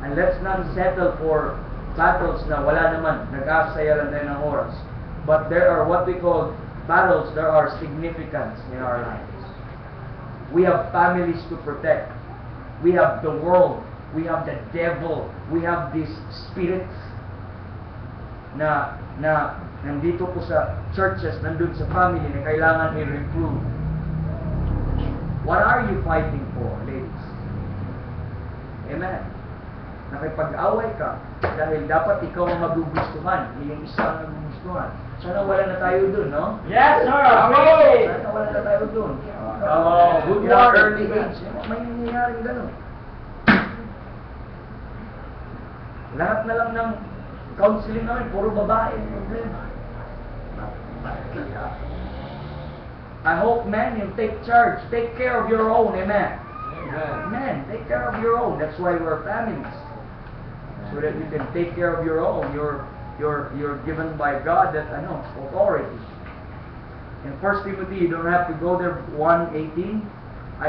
[SPEAKER 1] And let's not settle for battles na wala naman, nag-asaya lang tayo ng oras. But there are what we call battles that are significant in our lives. We have families to protect. We have the world. We have the devil. We have these spirits na nandito po sa churches, nandun sa family na kailangan i-reprove. What are you fighting for, ladies? Amen. Nakipag-away ka dahil dapat ikaw ang magugustuhan, yung isa ang magugustuhan. Sana wala na tayo dun, no?
[SPEAKER 2] Yes, sir.
[SPEAKER 1] Okay. Sana wala na tayo dun.
[SPEAKER 2] Good
[SPEAKER 1] In our
[SPEAKER 2] word.
[SPEAKER 1] early age, may nangyayaring ganun. Lahat na lang ng counseling namin, puro babae ang problema. I hope, men, you take charge. Take care of your own, amen.
[SPEAKER 3] Amen.
[SPEAKER 1] Men, take care of your own. That's why we're families. So that you can take care of your own. You're given by God that authority. In 1 Timothy, you don't have to go there, 1:18.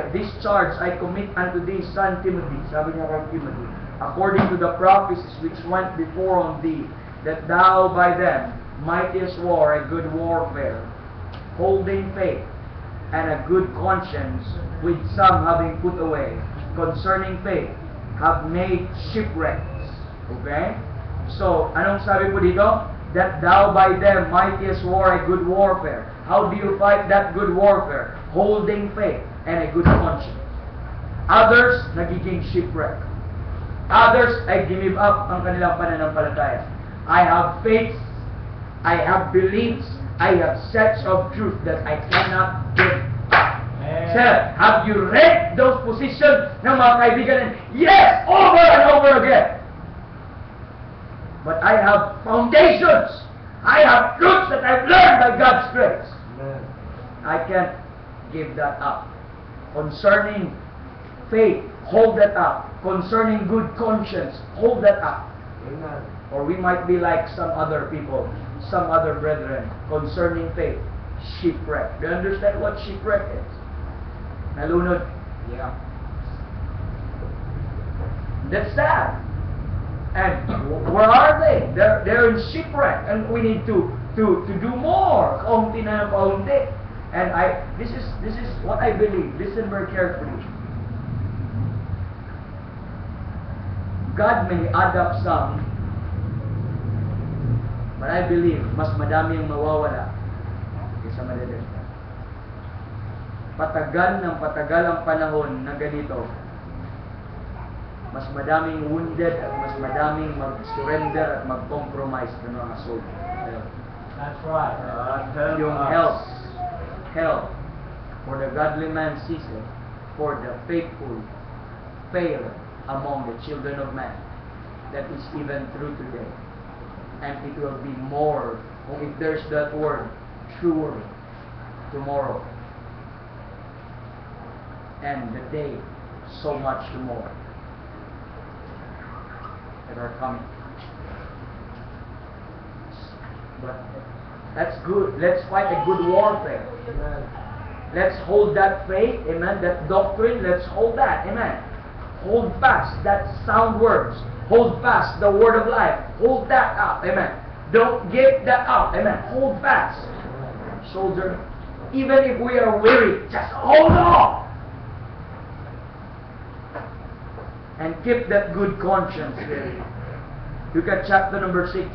[SPEAKER 1] This charge I commit unto thee, son Timothy, sabi niya kay Timothy, according to the prophecies which went before on thee, that thou by them mightest war a good warfare, holding faith and a good conscience, with some having put away concerning faith, have made shipwrecks. Okay? So, anong sabi po dito? That thou by them mightest war a good warfare. How do you fight that good warfare? Holding faith and a good conscience. Others, nagiging shipwreck. Others ay give up ang kanilang pananampalataya. I have faith, I have beliefs, I have sets of truth that I cannot give up. Sir, have you read those positions ng mga kaibigan? Yes, over and over again. But I have foundations. I have truths that I've learned by God's grace.
[SPEAKER 3] Amen.
[SPEAKER 1] I can't give that up. Concerning faith, hold that up. Concerning good conscience, hold that up.
[SPEAKER 3] Amen.
[SPEAKER 1] Or we might be like some other people, some other brethren, concerning faith, shipwreck. Do you understand what shipwreck is? Nalunod.
[SPEAKER 3] Yeah.
[SPEAKER 1] That's sad. And where are they? They're in shipwreck, and we need to do more. Kaunti na ng kaunti. And this is what I believe. Listen very carefully. God may add up some, but I believe mas madami ang mawawala kaysa madadagdag. Patagal ng patagal ang panahon na ganito, mas madaming wounded at mas madaming mag-surrender at mag-compromise ng mga soldiers.
[SPEAKER 2] That's right.
[SPEAKER 1] Yung hell for the godly man ceases, for the faithful fail among the children of man. That is even true today. And it will be more, if there's that word, truer tomorrow. And the day, so much more that are coming. But that's good. Let's fight a good warfare.
[SPEAKER 3] Amen.
[SPEAKER 1] Let's hold that faith, amen, that doctrine, let's hold that, amen. Hold fast that sound words. Hold fast the word of life. Hold that up, amen. Don't give that up, amen. Hold fast. Soldier, even if we are weary, just hold on. And keep that good conscience there. Look at chapter number 6.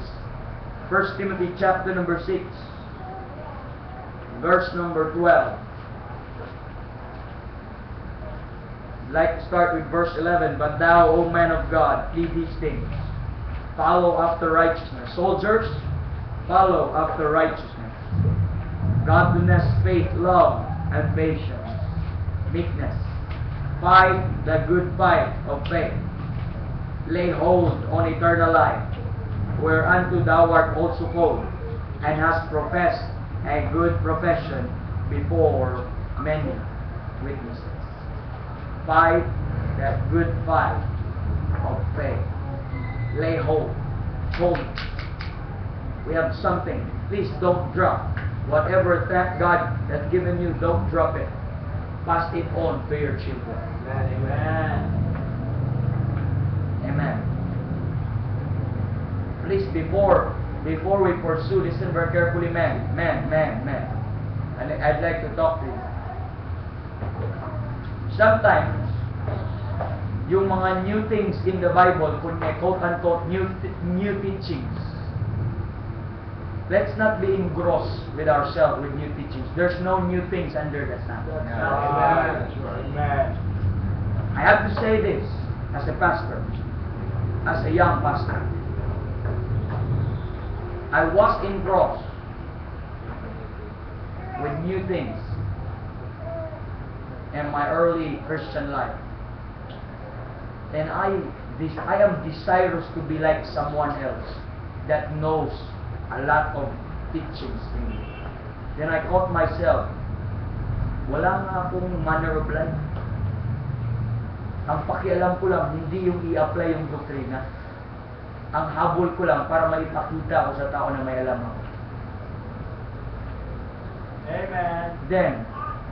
[SPEAKER 1] 1 Timothy chapter number 6. Verse number 12. I'd like to start with verse 11. But thou, O man of God, flee these things. Follow after righteousness. Soldiers, follow after righteousness. Godliness, faith, love, and patience. Meekness. Fight the good fight of faith. Lay hold on eternal life, whereunto thou art also called, and hast professed a good profession before many witnesses. Fight that good fight of faith. Lay hold. Hold. We have something. Please don't drop. Whatever that God has given you, don't drop it. Pass it on to your children.
[SPEAKER 2] Amen.
[SPEAKER 1] Amen. Please, before we pursue, listen very carefully, men. And I'd like to talk to you. Sometimes, yung mga new things in the Bible, kung may quote-unquote new teachings, let's not be engrossed with ourselves with new teachings. There's no new things under the sun.
[SPEAKER 2] Amen.
[SPEAKER 1] I have to say this as a pastor, as a young pastor. I was engrossed with new things in my early Christian life. And I am desirous to be like someone else that knows a lot of teachings in me. Then I caught myself, wala nga akong manner of life. Ang pakialam ko lang, hindi yung i-apply yung doktrina. Ang habol ko lang para maipakita ko sa tao na may alam ako.
[SPEAKER 2] Amen.
[SPEAKER 1] Then,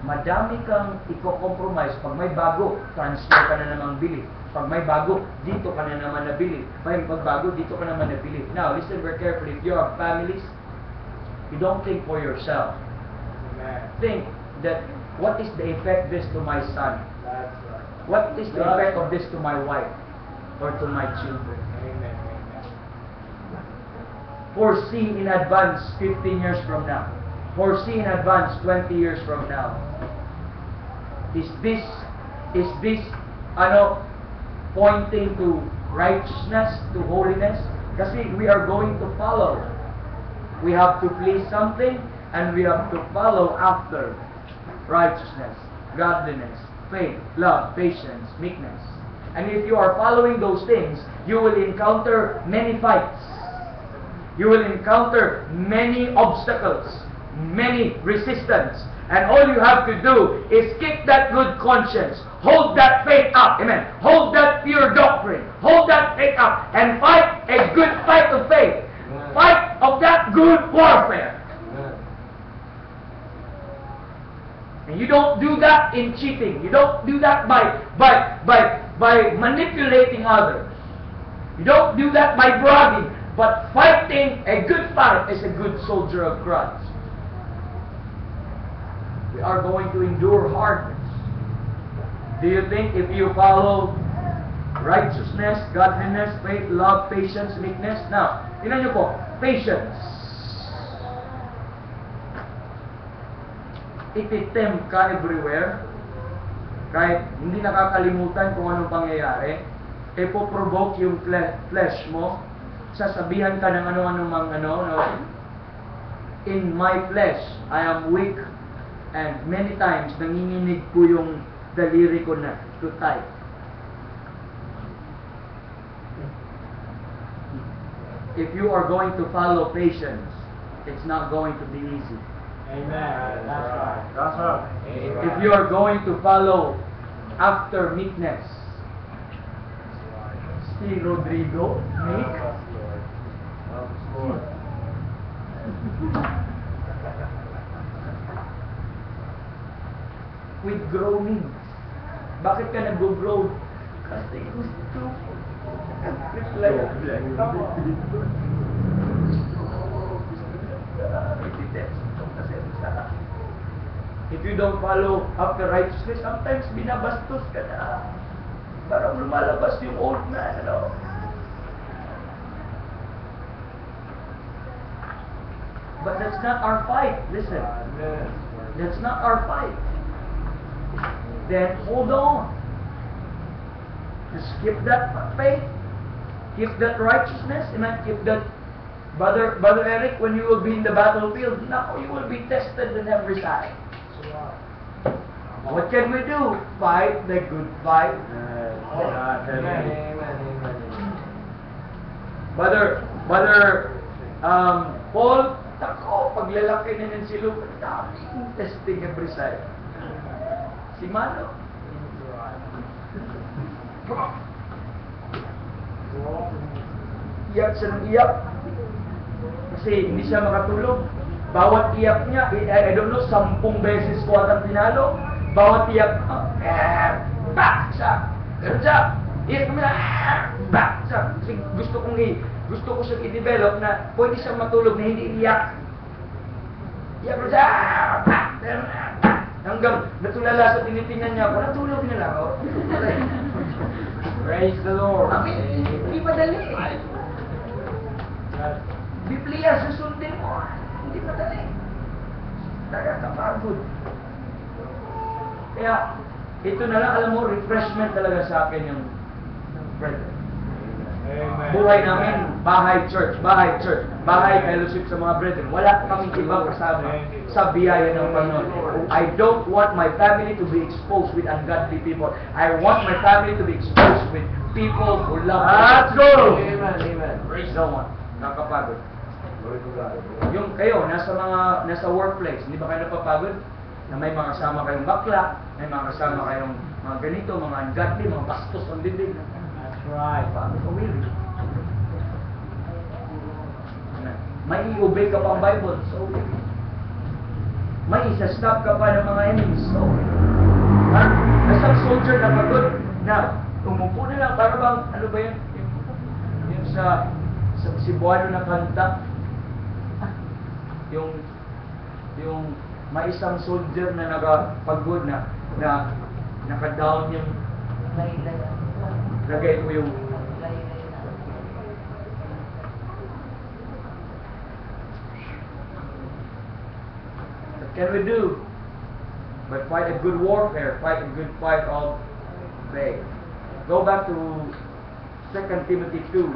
[SPEAKER 1] madami kang i-compromise. Pag may bago, transfer ka na namang bili. Pag may bago, dito ka na naman nabili. Pag bago, dito ka naman nabili. Now, listen very carefully. If you have families, you don't think for yourself.
[SPEAKER 2] Amen.
[SPEAKER 1] Think that, what is the effect this to my son?
[SPEAKER 2] That's right.
[SPEAKER 1] What is the effect of this to my wife? Or to my children?
[SPEAKER 2] Amen.
[SPEAKER 1] Foresee in advance 15 years from now. Foresee in advance 20 years from now. Is this pointing to righteousness, to holiness? Kasi we are going to follow. We have to please something, and we have to follow after righteousness, godliness, faith, love, patience, meekness. And if you are following those things, you will encounter many fights. You will encounter many obstacles, many resistance. And all you have to do is keep that good conscience. Hold that faith up. Amen. Hold that pure doctrine. Hold that faith up. And fight a good fight of faith.
[SPEAKER 3] Amen.
[SPEAKER 1] Fight of that good warfare.
[SPEAKER 3] Amen.
[SPEAKER 1] And you don't do that in cheating. You don't do that by manipulating others. You don't do that by bragging. But fighting a good fight is a good soldier of Christ. We are going to endure hardness. Do you think if you follow righteousness, godliness, faith, love, patience, meekness? Now, tingnan niyo po, patience. Ititem ka everywhere. Kahit hindi nakakalimutan kung anong pangyayari. Ipoprovoke yung flesh mo. Sasabihan ka ng ano-anong in my flesh, I am weak, and many times, nanginginig po yung daliri ko na to type. If you are going to follow patience, it's not going to be easy.
[SPEAKER 2] Amen. That's right. That's right.
[SPEAKER 1] If you are going to follow after meekness, si Rodrigo, meek, with groaning. Bakit ka nag-groan? Kasi gusto ko. Reply. If you don't follow after righteousness, sometimes binabastos ka na. Parang lumalabas yung old man, ano? But that's not our fight. Listen. That's not our fight. Then hold on. Just keep that faith. Keep that righteousness. Amen. Keep that. Brother Eric, when you will be in the battlefield, now you will be tested on every side. What can we do? Fight the good fight.
[SPEAKER 3] Amen.
[SPEAKER 1] Brother Paul, tako, paglalaki na ng silog, daming testing every side. Si Mano. Iyak siya ng iyak. Kasi hindi siya makatulog. Bawat iyak niya, I don't know, 10 beses ko atang tinalo. Bawat iyak, back siya. Ganun siya. Iyak kami na, back siya. Kasi gusto ko siyang i-develop na pwede siyang matulog na hindi iyak. Iyak mo siya, back. Hanggang natulala sa tinitingnan niya ako, natulog na lang ako.
[SPEAKER 3] Praise the Lord.
[SPEAKER 1] Amin, hindi madali. Biblia, susundin mo. Hindi madali. Nakakapagod. Kaya, ito na lang, alam mo, refreshment talaga sa akin yung brother.
[SPEAKER 2] Amen.
[SPEAKER 1] Buhay namin, bahay church, bahay fellowship sa mga brethren. Wala kaming ibang kasama sa biyaya ng Panginoon. I don't want my family to be exposed with ungodly people. I want my family to be exposed with people who love God.
[SPEAKER 3] Let's go!
[SPEAKER 2] Amen.
[SPEAKER 1] Praise the one. Nakakapagod.
[SPEAKER 3] Glory to God.
[SPEAKER 1] Yung kayo, nasa workplace, hindi ba kayo napapagod? Na may mga kasama kayong bakla, may mga kasama kayong mga ganito, mga ungodly, mga bastos ang bibig.
[SPEAKER 2] That's right.
[SPEAKER 1] Paano ka willing? May i-obey ka pa ang Bible, so may isa-stop ka pa ng mga enemies, so nasa soldier na pagod na umupo na lang, para bang, ano ba yun? Yung sa Cebuano na kanta, yung may isang soldier na nagapagod na naka-down yung lagay ko yung what can we do but fight a good warfare, fight a good fight of faith. Go back to 2 Timothy 2.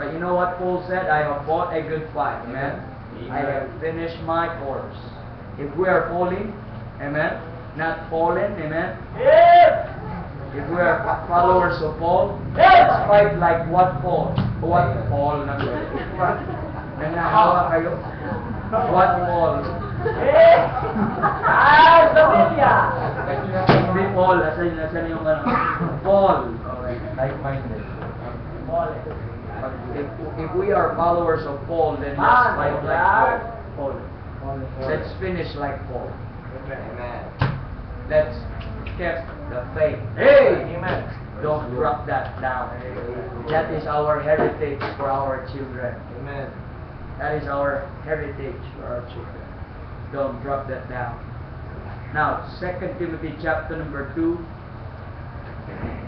[SPEAKER 1] But you know what Paul said? I have fought a good fight. Amen. I have finished my course. If we are falling, amen, not fallen, amen. If we are followers of Paul, let's fight like what Paul? What Paul? Nangahawa kayo? What Paul? Hindi Paul, asan yung ano? Paul.
[SPEAKER 3] Like-minded.
[SPEAKER 1] If we are followers of Paul, then let's fight like Paul. Let's finish like Paul.
[SPEAKER 3] Amen.
[SPEAKER 1] Let's keep the faith.
[SPEAKER 2] Hey! Amen.
[SPEAKER 1] Don't drop that down. That is our heritage for our children.
[SPEAKER 3] Amen.
[SPEAKER 1] That is our heritage for our children. Don't drop that down. Now, 2 Timothy chapter number 2.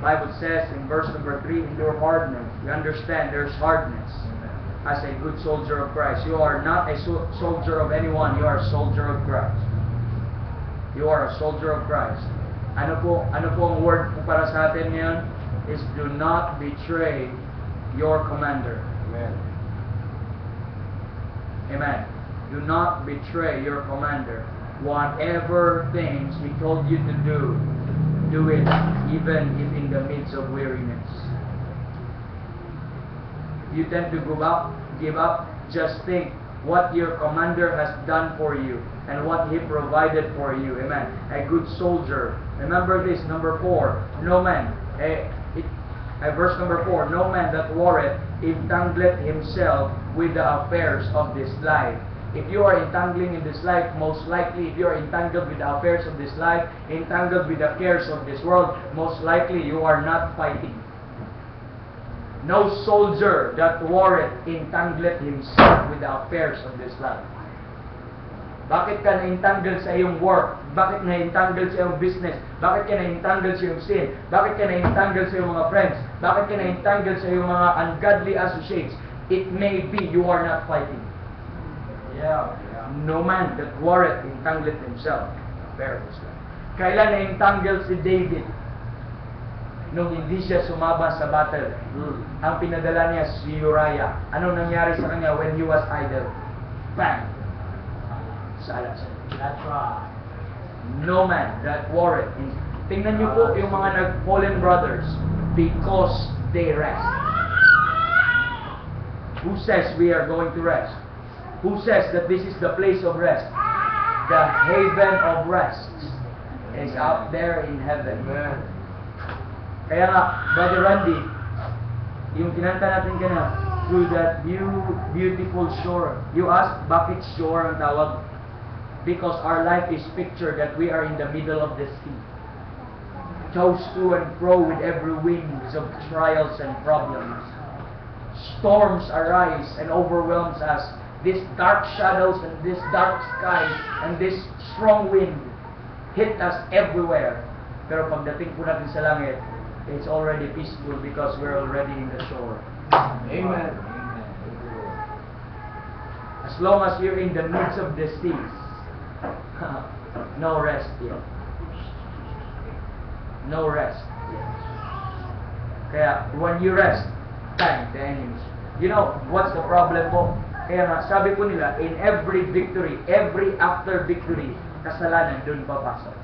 [SPEAKER 1] Bible says in verse number 3, endure hardness. We understand there's hardness as a good soldier of Christ. You are not a soldier of anyone. You are a soldier of Christ. You are a soldier of Christ. Ano po ang word po para sa atin ngayon? Is do not betray your commander.
[SPEAKER 3] Amen.
[SPEAKER 1] Amen. Do not betray your commander. Whatever things he told you to do it even if in the midst of weariness. If you tend to give up, just think what your commander has done for you and what he provided for you. Amen. A good soldier. Remember this, number 4. No man, verse number 4, no man that warreth entangleth himself with the affairs of this life. If you are entangling in this life, most likely, if you are entangled with the affairs of this life, entangled with the cares of this world, most likely you are not fighting. No soldier that warreth entangleth himself with the affairs of this life. Bakit ka na-entangle sa iyong work? Bakit na-entangle sa iyong business? Bakit ka na-entangle sa iyong sin? Bakit ka na-entangle sa iyong mga friends? Bakit ka na-entangle sa iyong mga ungodly associates? It may be you are not fighting.
[SPEAKER 2] Yeah.
[SPEAKER 1] No man that warreth entangleth himself. Parables lang. Kailan na-entangle si David? Nung hindi siya sumaba sa battle. Ang pinadala niya si Uriah. Ano nangyari sa kanya when he was idle? Bang! Sala siya.
[SPEAKER 2] That's right.
[SPEAKER 1] No man that warreth. Tingnan niyo po yung mga nag-fallen brothers because they rest. Who says we are going to rest? Who says that this is the place of rest? The haven of rest is out there in heaven.
[SPEAKER 3] Amen.
[SPEAKER 1] Kaya nga, Brother Randy, yung kinanta natin kana, through that beautiful shore. You ask, bakit shore ang tawag? Because our life is pictured that we are in the middle of the sea. Tossed to and fro with every winds of trials and problems. Storms arise and overwhelms us. These dark shadows and this dark sky and this strong wind hit us everywhere. Pero pagdating po natin sa langit, it's already peaceful because we're already in the shore.
[SPEAKER 3] Amen.
[SPEAKER 1] As long as you're in the midst of the seas, no rest yet. No rest yet. Kaya when you rest, thank the enemies. You know, what's the problem po? Kaya nga, sabi po nila, in every victory, every after victory, kasalanan doon papasok.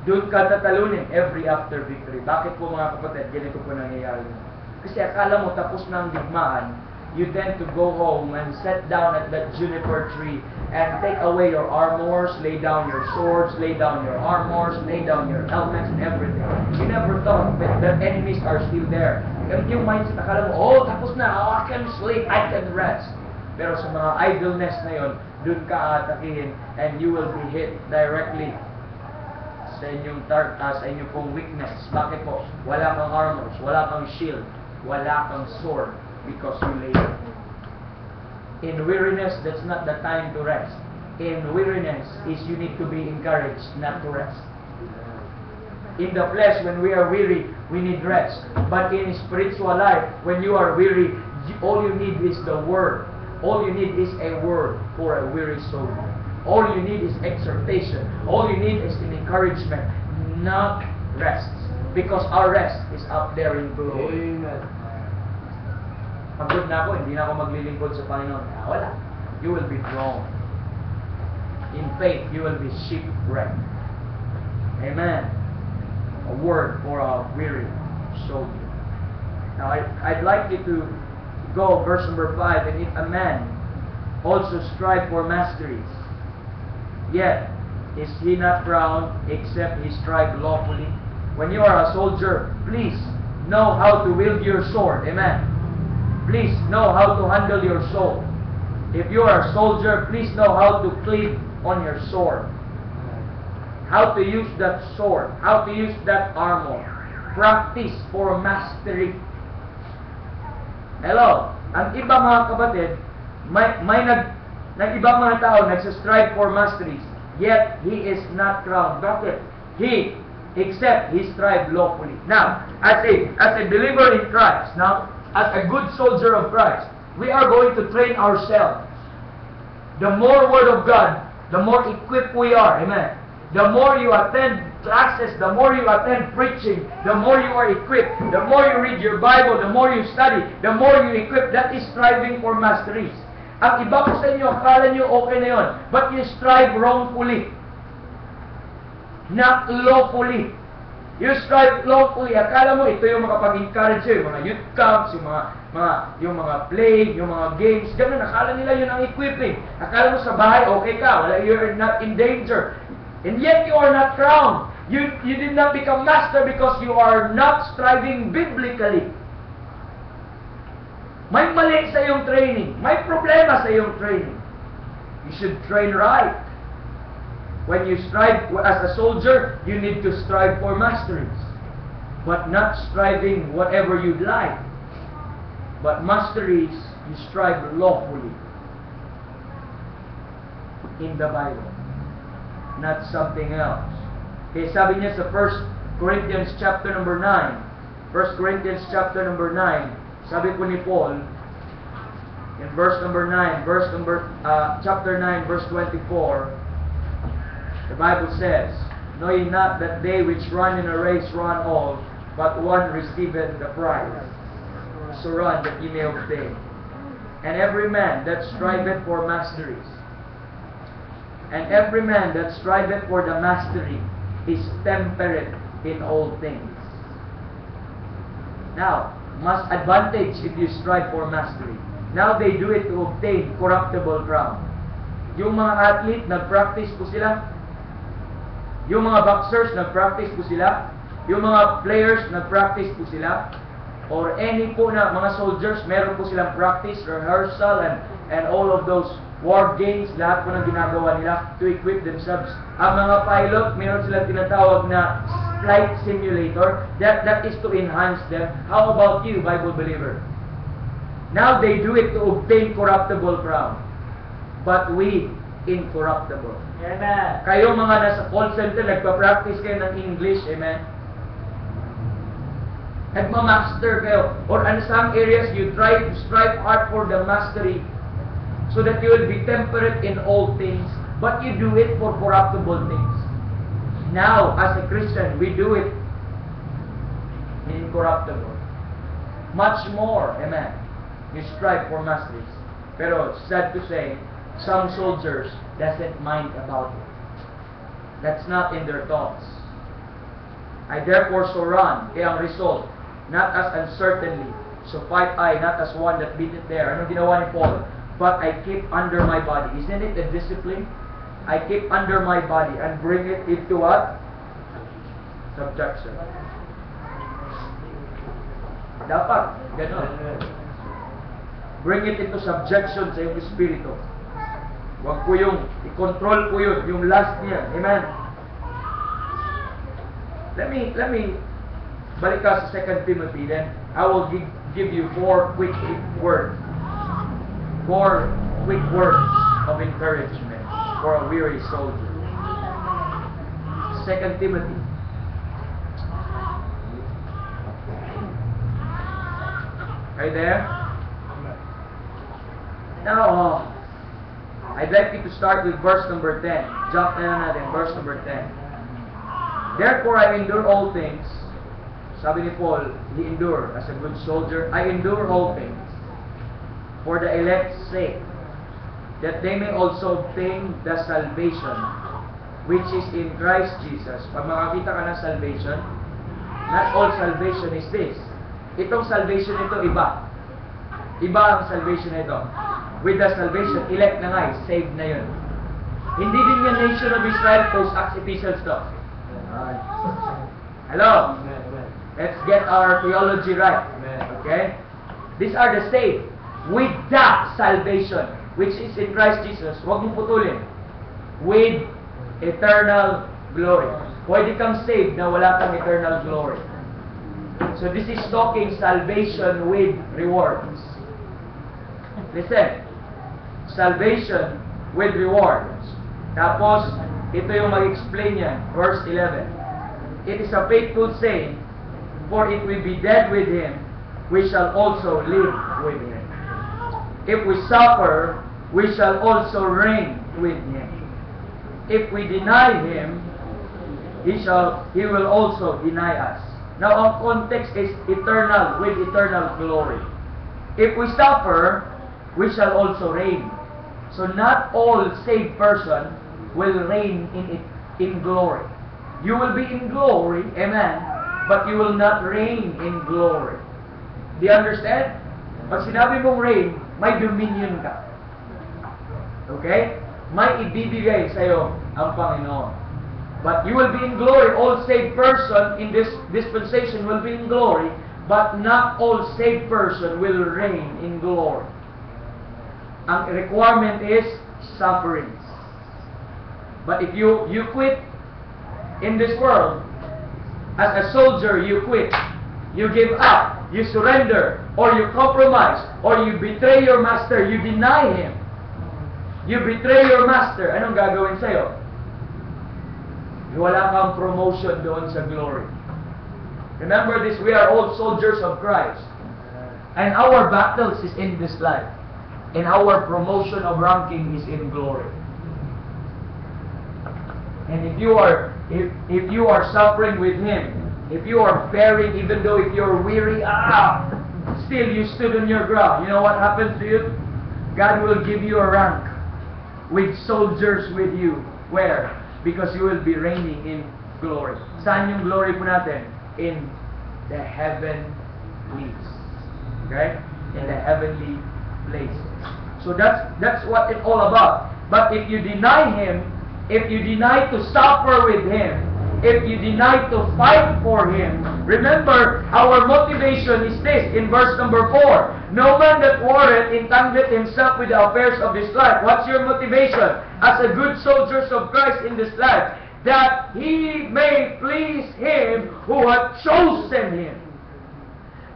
[SPEAKER 1] Doon ka tatalunin every after victory. Bakit po mga kapatid, ganito po nangyayari? Kasi akala mo tapos na ang digmaan, you tend to go home and sit down at that juniper tree and take away your armors, lay down your swords, lay down your armors, lay down your helmets and everything. You never thought that the enemies are still there. Yung mindset, akala mo, oh, tapos na, oh, I can sleep, I can rest. Pero sa mga idleness na yon, doon ka atakihin and you will be hit directly sa inyong sa inyong pong weakness. Bakit po? Wala kang armors, wala kang shield, wala kang sword because you lay down. In weariness, that's not the time to rest. In weariness is you need to be encouraged not to rest. In the flesh, when we are weary, we need rest. But in spiritual life, when you are weary, all you need is the word. All you need is a word for a weary soul. All you need is exhortation. All you need is an encouragement, not rest. Because our rest is up there in glory.
[SPEAKER 3] Amen.
[SPEAKER 1] Pagod na ako, hindi na ako maglilingkod sa Panginoon. Wala. You will be drawn. In faith, you will be shipwrecked. Amen. A word for a weary soldier. Now, I'd like you to go, verse number 5, and if a man also strive for masteries, yet is he not crowned except he strive lawfully? When you are a soldier, please know how to wield your sword. Amen. Please know how to handle your sword. If you are a soldier, please know how to cleave on your sword. How to use that sword. How to use that armor. Practice for mastery. Hello. Ang iba mga kapatid, ibang mga tao nagsastrive for masteries, yet he is not crowned. Bakit? Except he strive lawfully. Now, as a believer in Christ, now, as a good soldier of Christ, we are going to train ourselves. The more Word of God, the more equipped we are. Amen. The more you attend classes, the more you attend preaching, the more you are equipped. The more you read your Bible, the more you study, the more you equip. That is striving for masteries. Ang iba po sa inyo, akala nyo okay na yun. But you strive wrongfully. Not lawfully. You strive lawfully. Akala mo, ito yung makapag-encourage sa'yo. Yung mga youth camps, yung mga play, yung mga games. Ganun, akala nila yun ang equipping. Akala mo sa bahay, okay ka. You're not in danger. And yet you are not crowned. You did not become master because you are not striving biblically. May mali sa iyong training. May problema sa iyong training. You should train right. When you strive as a soldier, you need to strive for masteries. But not striving whatever you'd like. But masteries, you strive lawfully. in the Bible, not something else. Okay, sabi niya sa 1 Corinthians chapter number 9, 1 Corinthians chapter number 9, sabi po ni Paul, in verse number 9, chapter 9, verse 24, the Bible says, "Know ye not that they which run in a race run all, but one receiveth the prize? So run that ye may obtain. And every man that striveth for masteries, and every man that striveth for the mastery is temperate in all things." Now, mas advantage if you strive for mastery. Now they do it to obtain corruptible crown. Yung mga athlete, nag-practice po sila. Yung mga boxers, nag-practice po sila. Yung mga players, nag-practice po sila. Or any po na mga soldiers, meron po silang practice, rehearsal, and all of those war games, lahat po ng ginagawa nila to equip themselves. Ang mga pilot, meron silang tinatawag na flight simulator. That is to enhance them. How about you, Bible believer? Now they do it to obtain corruptible crown, but we incorruptible.
[SPEAKER 2] Amen.
[SPEAKER 1] Kayo mga nasa call center, nagpa-practice kayo ng English, amen? Nagma-master kayo. Or in some areas, you try to strive hard for the mastery so that you will be temperate in all things, but you do it for corruptible things. Now, as a Christian, we do it incorruptible. Much more, amen. You strive for masteries. Pero, sad to say, some soldiers doesn't mind about it. That's not in their thoughts. I therefore so run, kaya ang result, not as uncertainly, so fight I, not as one that beat it there. Anong ginawa ni Paul? But I keep under my body. Isn't it a discipline? I keep under my body and bring it into what? Subjection. Dapat, gano'n. Bring it into subjection sa iyong espiritu. Huwag po yung, i-control po yun, yung last niya. Amen? Let me balik ka sa 2 Timothy, then I will give you 4 quick words. 4 quick words of encouragement for a weary soldier. 2 Timothy. Are you there? Now, I'd like you to start with verse number 10. Jump na natin, verse number 10. Therefore I endure all things. Sabi ni Paul, he endured as a good soldier. I endure all things for the elect's sake, that they may also obtain the salvation which is in Christ Jesus. Pag makakita ka ng salvation, not all salvation is this. Itong salvation ito, iba. Iba ang salvation ito. With the salvation, elect na nga, saved na yun. Hindi din yung nation of Israel post-Acts epistles to. Hello? Let's get our theology right. Okay? These are the saved with that salvation which is in Christ Jesus. Huwag mong putulin. With eternal glory. Pwede kang saved na wala kang eternal glory. So this is talking salvation with rewards. Listen. Salvation with rewards. Tapos, ito yung mag-explain niya. Verse 11. It is a faithful saying, for if we be dead with Him, we shall also live with Him. If we suffer, we shall also reign with Him. If we deny Him, He will also deny us. Now, ang context is eternal, with eternal glory. If we suffer, we shall also reign. So not all saved person will reign in glory. You will be in glory, amen, but you will not reign in glory. Do you understand? Pag sinabi mong reign, may dominion ka. Okay? May ibibigay sa'yo ang Panginoon. But you will be in glory. All saved person in this dispensation will be in glory, but not all saved person will reign in glory. Ang requirement is sufferings. But if you quit in this world, as a soldier, you quit. You give up. You surrender. Or you compromise. Or you betray your master. You deny him. You betray your master. Anong gagawin sa'yo? Wala kang promotion doon sa glory. Remember this, we are all soldiers of Christ. And our battles is in this life. And our promotion of ranking is in glory. And if you are suffering with Him, if you are bearing, even though if you're weary, still you stood on your ground. You know what happens to you? God will give you a rank with soldiers with you. Where? Because you will be reigning in glory. Saan yung glory po natin? In the heavenlies. Okay? In the heavenly place. So that's what it's all about. But if you deny Him, if you deny to suffer with Him, if you deny to fight for Him, remember, our motivation is this, in verse number 4. No man that warreth entangleth himself with the affairs of this life. What's your motivation? As a good soldiers of Christ in this life, that he may please Him who hath chosen him.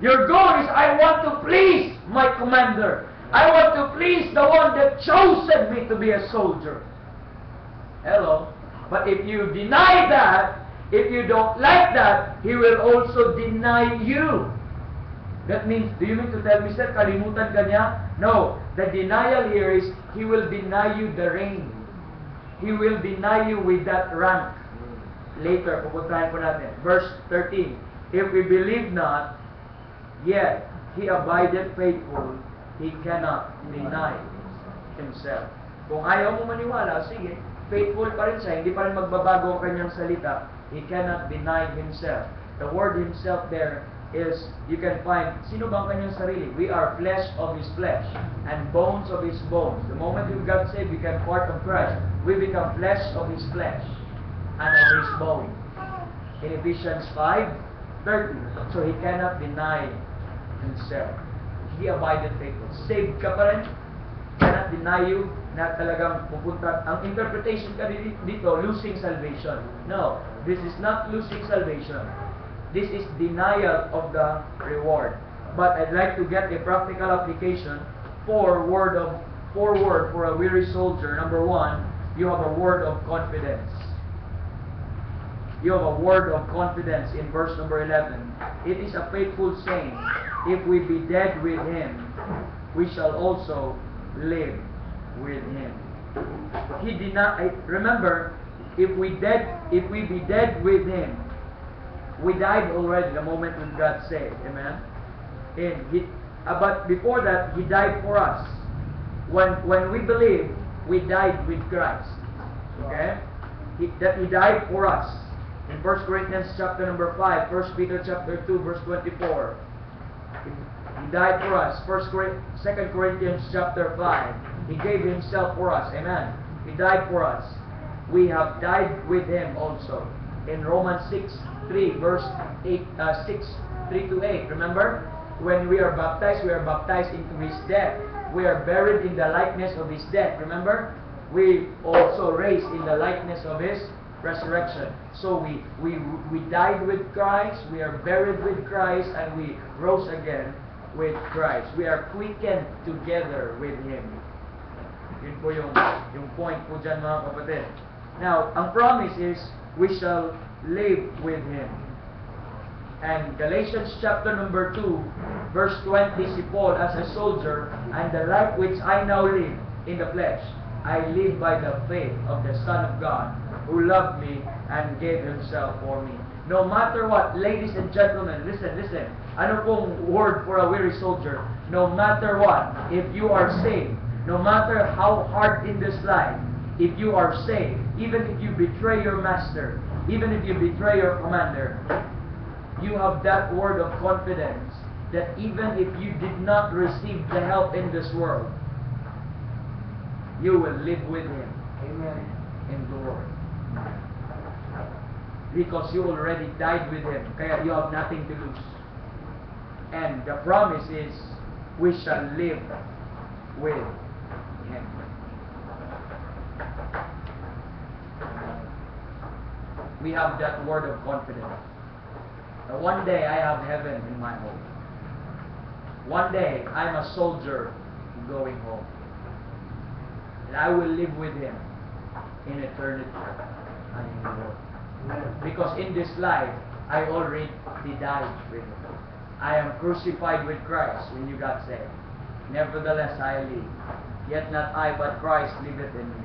[SPEAKER 1] Your goal is, I want to please my commander. I want to please the one that chosen me to be a soldier. Hello? But if you deny that, if you don't like that, He will also deny you. That means, do you mean to tell me, sir, kalimutan ka niya? No. The denial here is, He will deny you the reign. He will deny you with that rank. Later, pupuntahan po natin. Verse 13. If we believe not, yet He abideth faithful, He cannot deny Himself. Kung ayaw mo maniwala, sige, faithful pa rin siya, hindi pa rin magbabago ang kanyang salita. He cannot deny Himself. The word Himself there is, you can find, sino bang kanyang sarili? We are flesh of His flesh and bones of His bones. The moment we got saved, we become part of Christ. We become flesh of His flesh and of His bone. In Ephesians 5:30. So He cannot deny Himself. He abideth faithful. Saved ka pa rin, cannot deny you na talagang pupunta. Ang interpretation ka dito, losing salvation. No, this is not losing salvation. This is denial of the reward. But I'd like to get a practical application for word for a weary soldier. Number 1, you have a word of confidence. You have a word of confidence in verse number 11. It is a faithful saying, if we be dead with Him, we shall also live with Him. He did not. Remember, if we be dead with Him, we died already the moment we got saved. Amen. But before that, He died for us. When we believe, we died with Christ. Okay, He died for us. In 1 Corinthians chapter number 5, 1 Peter chapter 2, verse 24. He died for us. 2 Corinthians chapter 5. He gave Himself for us. Amen. He died for us. We have died with Him also. In Romans 6:3, verse 6:3-8. Remember? When we are baptized into His death. We are buried in the likeness of His death. Remember? We also raised in the likeness of His resurrection. So we died with Christ, we are buried with Christ, and we rose again with Christ. We are quickened together with Him. Yun po yung point po dyan, mga kapatid. Now, ang promise is, we shall live with Him. And Galatians chapter number 2, verse 20, si Paul, as a soldier, and the life which I now live in the flesh, I live by the faith of the Son of God, who loved me and gave Himself for me. No matter what, ladies and gentlemen, listen. Ano pong word for a weary soldier? No matter what, if you are saved, no matter how hard in this life, if you are saved, even if you betray your master, even if you betray your commander, you have that word of confidence that even if you did not receive the help in this world, you will live with Him. Amen. In glory. Because you already died with Him. Kaya you have nothing to lose. And the promise is, we shall live with Him. We have that word of confidence. That one day I have heaven in my home. One day I'm a soldier going home. and I will live with Him in eternity. Because in this life, I already died with Him. I am crucified with Christ when you got saved. Nevertheless, I live. Yet not I, but Christ liveth in me.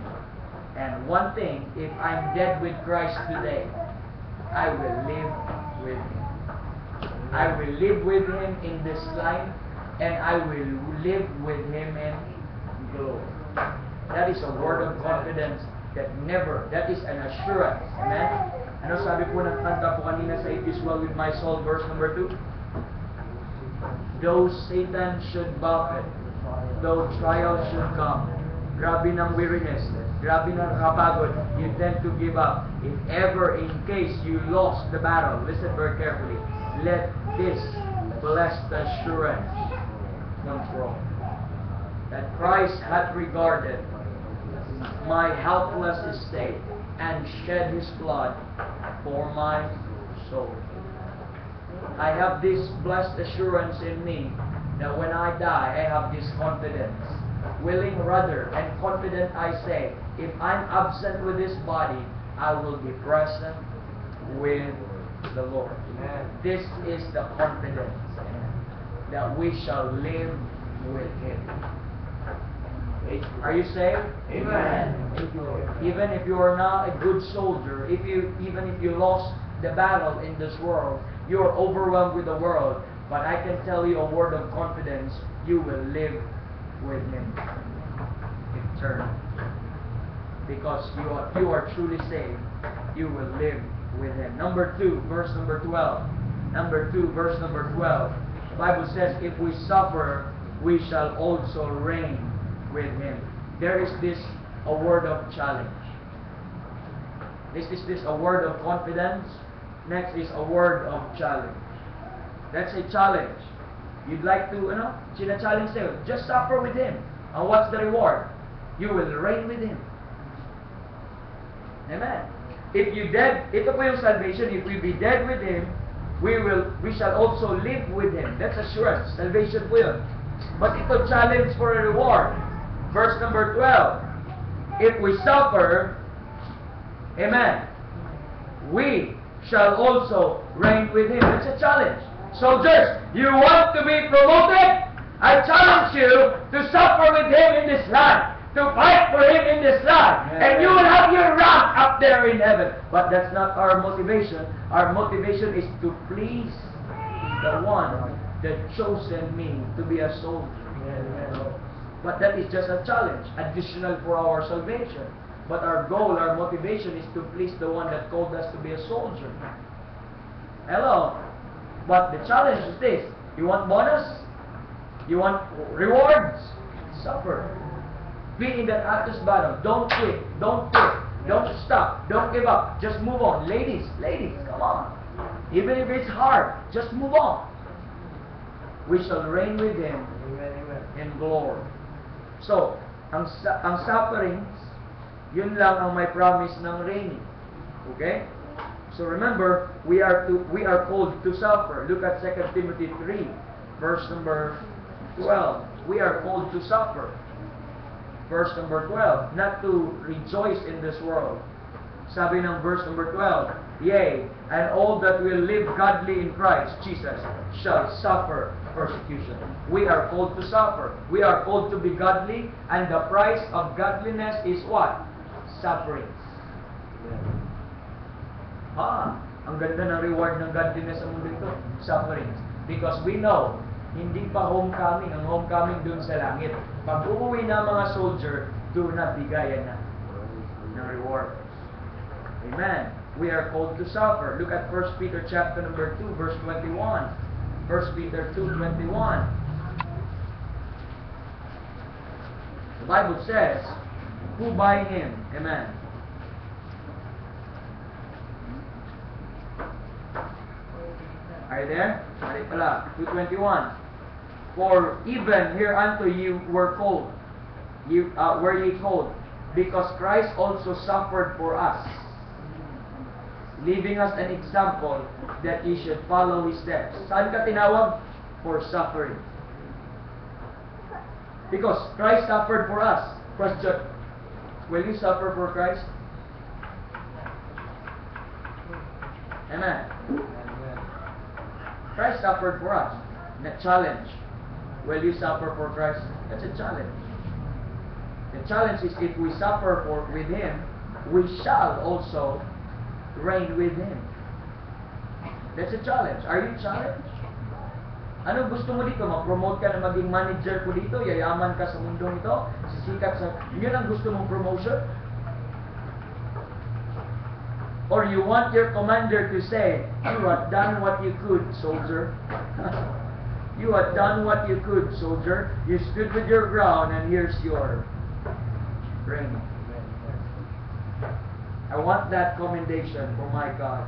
[SPEAKER 1] And one thing, if I'm dead with Christ today, I will live with Him. I will live with Him in this life, and I will live with Him in glory. That is a word of confidence that is an assurance. Amen? Ano sabi po ng kanta po kanina sa It Is Well With My Soul, verse number 2? Though Satan should buffet, though trials should come, grabe ng weariness, grabe ng kapagod, you tend to give up. If ever, in case you lost the battle, listen very carefully, let this blessed assurance control that Christ hath regarded my helpless estate and shed His blood for my soul. I have this blessed assurance in me that when I die, I have this confidence. Willing rather and confident I say, if I'm absent with this body, I will be present with the Lord.
[SPEAKER 3] Amen.
[SPEAKER 1] This is the confidence that we shall live with Him. Are you saved?
[SPEAKER 3] Amen.
[SPEAKER 1] Even if you are not a good soldier, even if you lost the battle in this world, you are overwhelmed with the world, but I can tell you a word of confidence, you will live with Him eternally. Because you are truly saved, you will live with Him. Number 2, verse number 12. Number 2, verse number 12. The Bible says, if we suffer, we shall also reign with Him. There is this a word of challenge. This a word of confidence. Next is a word of challenge. That's a challenge. You'd like to, challenge sa'yo, just suffer with Him. And what's the reward? You will reign with Him. Amen. If you dead, ito po yung salvation. If we be dead with Him, we shall also live with Him. That's assurance. Salvation po yun. But ito challenge for a reward. Verse number 12. If we suffer, amen, we shall also reign with Him. It's a challenge. Soldiers, you want to be promoted? I challenge you to suffer with Him in this life, to fight for Him in this life, and you will have your rank up there in heaven. But that's not our motivation. Our motivation is to please the one that chosen me to be a soldier. But that is just a challenge, additional for our salvation. But our goal, our motivation is to please the one that called us to be a soldier. Hello? But the challenge is this. You want bonus? You want rewards? Suffer. Be in that active battle. Don't quit. Don't quit. Don't stop. Don't give up. Just move on. Ladies, come on. Even if it's hard, just move on. We shall reign with Him in glory. So, ang sufferings, yun lang ang may promise ng reigning. Okay? So remember, we are called to suffer. Look at 2 Timothy 3, verse number 12. We are called to suffer. Verse number 12, not to rejoice in this world. Sabi ng verse number 12, yea, and all that will live godly in Christ Jesus shall suffer persecution. We are called to suffer. We are called to be godly, and the price of godliness is what? Sufferings. Ang ganda ng reward ng godliness sa mundo ito. Sufferings. Because we know, hindi pa homecoming. Ang homecoming dun sa langit. Pag uuwi na mga soldier, doon na bigayan na ng reward. Amen. We are called to suffer. Look at 1 Peter chapter number 2, verse 21. 1 Peter 2:21. The Bible says, who by Him, amen. Are you there? Mali pala. 2:21. For even hereunto you were called, were ye called, because Christ also suffered for us, leaving us an example that ye should follow His steps. Saan ka tinawag? For suffering. Because Christ suffered for us. Question, Will you suffer for Christ? Amen.
[SPEAKER 3] Amen.
[SPEAKER 1] Christ suffered for us. The challenge. Will you suffer for Christ? That's a challenge. The challenge is if we suffer with Him, we shall also reign with Him. That's a challenge. Are you challenged? Ano gusto mo dito? Ma-promote ka na maging manager ko dito? Yayaman ka sa mundong ito? Sisikat sa... Yun ang gusto mong promotion? Or you want your commander to say, you have done what you could, soldier. You have done what you could, soldier. You stood with your ground and here's your ring. I want that commendation for my God.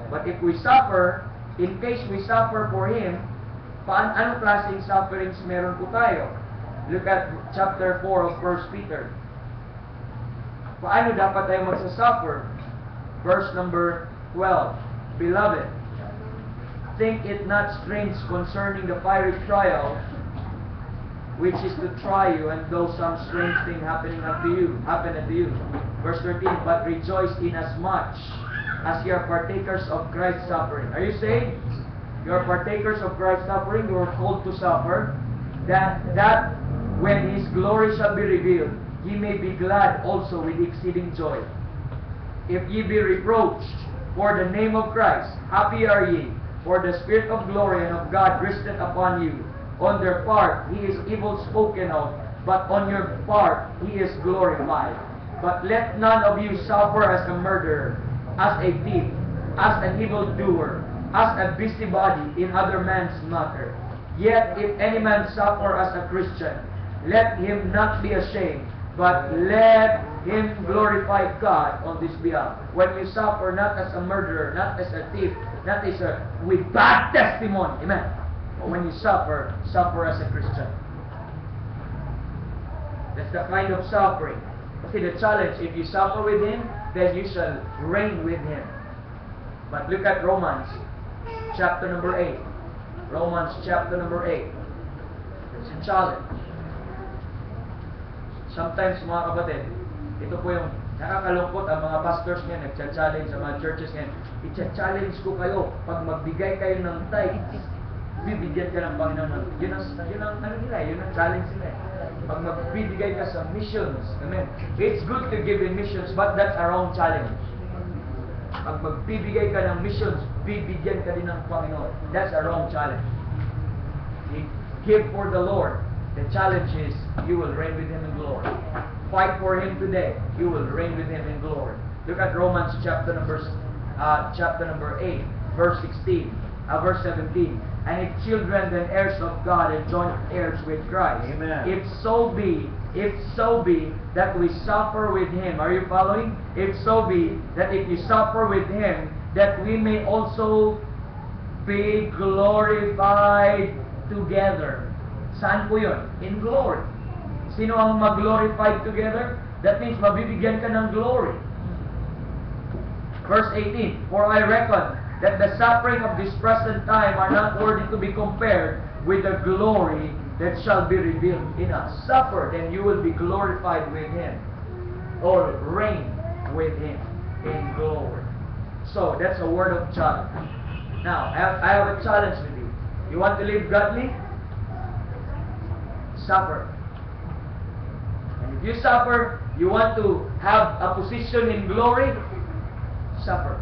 [SPEAKER 1] But if we suffer, in case we suffer for Him, anong klaseng sufferings meron po tayo? Look at chapter 4 of 1 Peter. Paano dapat tayo magsasuffer? Verse number 12. Beloved, think it not strange concerning the fiery trial, which is to try you, and though some strange thing happen unto you. Verse 13, but rejoice inasmuch as ye are partakers of Christ's suffering. Are you saved? You are partakers of Christ's suffering. You are called to suffer. That when His glory shall be revealed, ye may be glad also with exceeding joy. If ye be reproached for the name of Christ, happy are ye, for the Spirit of glory and of God resteth upon you. On their part He is evil spoken of, but on your part He is glorified. But let none of you suffer as a murderer, as a thief, as an evildoer, as a busybody in other man's matter. Yet if any man suffer as a Christian, let him not be ashamed, but let him glorify God on this behalf. When you suffer not as a murderer, not as a thief, not as with bad testimony, amen. But when you suffer as a Christian. That's the kind of suffering. See the challenge, if you suffer with Him, then you shall reign with Him. But look at Romans chapter number 8. Romans chapter number 8. It's a challenge. Sometimes mga kapatid, ito po yung nakakalungkot ang mga pastors ngayon, nagcha-challenge sa mga churches ngayon. I-challenge ko kayo, pag magbigay kayo ng tithes, bibigyan ka ng Panginoon. Yun ang ano nila, yun ang challenge nila. Pag magbibigay ka sa missions, amen. It's good to give in missions, but that's our own challenge. Pag magbibigay ka ng missions, bibigyan ka din ng Panginoon. That's our own challenge. You give for the Lord. The challenge is, you will reign with Him in glory. Fight for Him today. You will reign with Him in glory. Look at Romans chapter number 8, verse 16, verse 17. And if children, then heirs of God, and joint heirs with Christ.
[SPEAKER 3] Amen.
[SPEAKER 1] If so be that we suffer with Him. Are you following? If so be that if you suffer with Him, that we may also be glorified together. Saan po yun? In glory. Sino ang mag-glorified together? That means mabibigyan ka ng glory. Verse 18, for I reckon that the suffering of this present time are not worthy to be compared with the glory that shall be revealed in us. Suffer, then you will be glorified with Him, or reign with Him in glory. So, that's a word of challenge. Now, I have a challenge with you. You want to live godly? Suffer. And if you suffer, you want to have a position in glory? Suffer.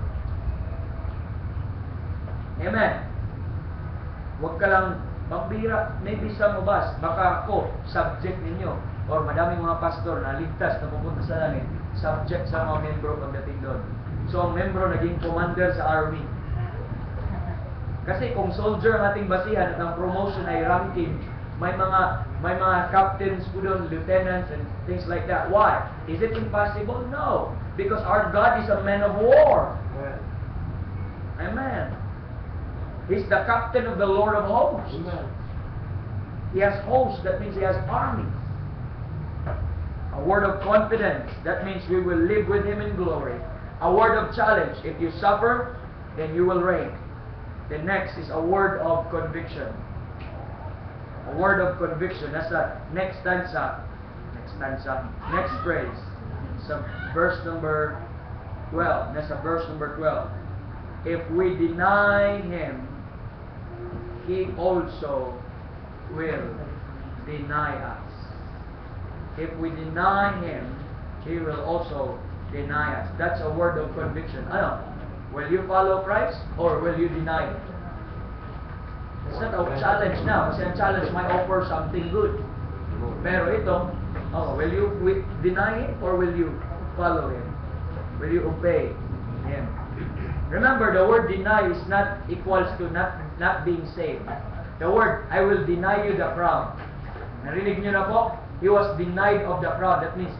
[SPEAKER 1] Amen. Huwag ka lang magbira. Maybe some of us, baka ako, subject ninyo, or madaming mga pastor na ligtas na pupunta sa langit, subject sa mga membro pagdating doon. So, ang membro naging commander sa army. Kasi kung soldier ang ating basihan at ang promotion ay ranking, may mga captains po doon, lieutenants, and things like that. Why? Is it impossible? No. Because our God is a man of war. Amen. He's the captain of the Lord of hosts.
[SPEAKER 3] Amen.
[SPEAKER 1] He has hosts, that means He has armies. A word of confidence, that means we will live with Him in glory. A word of challenge, if you suffer, then you will reign. The next is a word of conviction. A word of conviction. That's the next stanza. Next phrase. sa verse number 12, nasa verse number 12. If we deny Him, He also will deny us. If we deny Him, He will also deny us. That's a word of conviction. Ano? Will you follow Christ or will you deny Him? It's not a challenge now. Kasi ang challenge might offer something good. Pero ito, will you deny Him or will you follow Him? Will you obey Him? Remember, the word deny is not equals to not being saved. The word, I will deny you the crown. Narinig niyo na po? He was denied of the crown. That means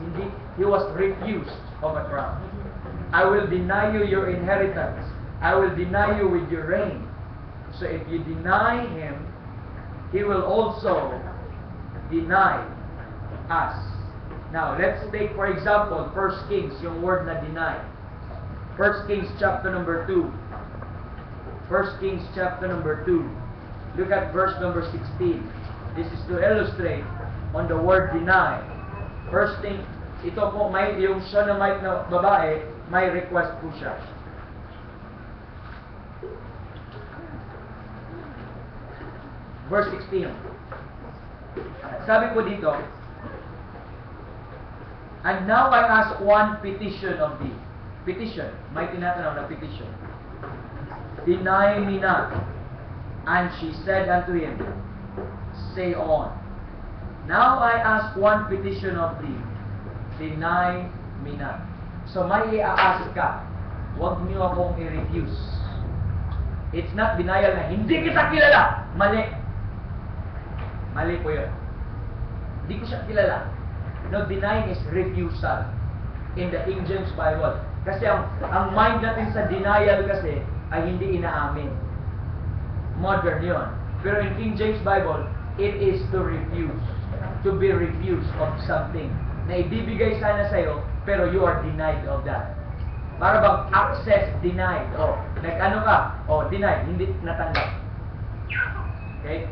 [SPEAKER 1] he was refused of a crown. I will deny you your inheritance. I will deny you with your reign. So if you deny Him, He will also deny us. Now, let's take for example 1 Kings, yung word na deny. 1 Kings chapter number 2. 1 Kings chapter number 2. Look at verse number 16. This is to illustrate on the word deny. First thing, ito po, yung Shunammite na babae, may request po siya. Verse 16. Sabi po dito, and now I ask one petition of thee. Petition. May tinatanong na petition. Deny me not. And she said unto him, say on. Now I ask one petition of thee. Deny me not. So may i-ask ka. Huwag niyo akong i-refuse. It's not denial na hindi kita kilala. Mali. Mali po yun. Hindi ko siya kilala. No, denying is refusal in the King James Bible. Kasi ang mind natin sa denial kasi ay hindi inaamin. Modern yun. Pero in King James Bible, it is to refuse. To be refused of something. Na ibibigay sana sa'yo, pero you are denied of that. Para bang access denied. Nag-ano ka? Denied. Hindi natanggap. Okay?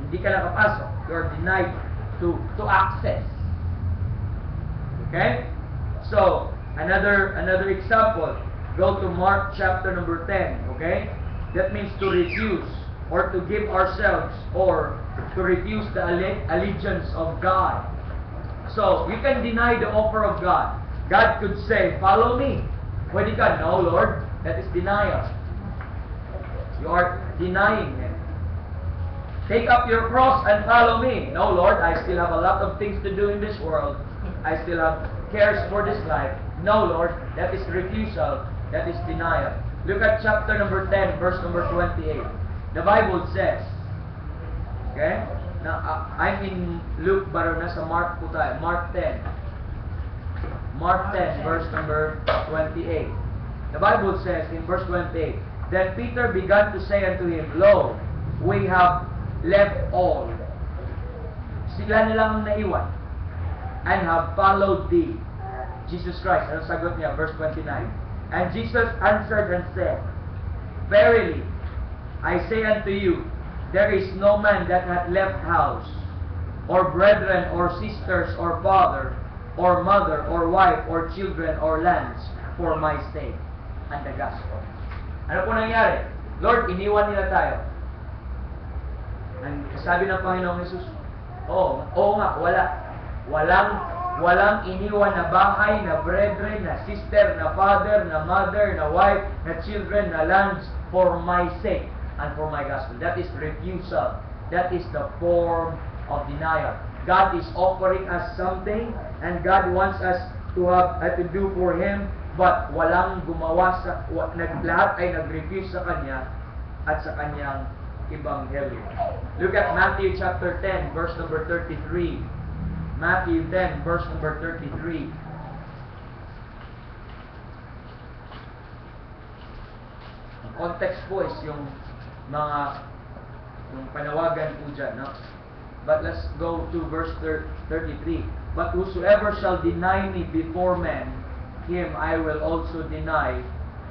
[SPEAKER 1] Hindi ka nakapasok. You are denied to access. Okay? So, another example. Go to Mark chapter number 10. Okay? That means to refuse or to give ourselves or to refuse the allegiance of God. So, you can deny the offer of God. God could say, follow me. Pwede ka, no Lord, that is denial. You are denying Him. Take up your cross and follow me. No Lord, I still have a lot of things to do in this world. I still have cares for this life. No Lord, that is refusal. That is denial. Look at chapter number 10, verse number 28. The Bible says, okay? Now, I'm in Luke, pero nasa Mark po tayo. Mark 10. Mark 10, verse number 28. The Bible says in verse 28, then Peter began to say unto him, Lo, we have left all. Sila nilang naiwan. And have followed thee. Jesus Christ. Ano sagot niya? Verse 29. And Jesus answered and said, verily, I say unto you, there is no man that hath left house, or brethren, or sisters, or father, or mother, or wife, or children, or lands, for my sake and the gospel. Ano po nangyari? Lord, iniwan nila tayo. Ang sabi ng Panginoong Jesus, oo nga, walang iniwan na bahay, na brethren, na sister, na father, na mother, na wife, na children, na lands, for my sake and for my gospel. That is refusal. That is the form of denial. God is offering us something, and God wants us to have to do for Him, but walang gumawa lahat ay nag-refuse sa Kanya at sa Kanyang Ebanghelyo. Look at Matthew chapter 10, verse number 33. Matthew 10, verse number 33. Ang context po is yung panawagan po dyan, no? But let's go to verse 33. But whosoever shall deny me before men, him I will also deny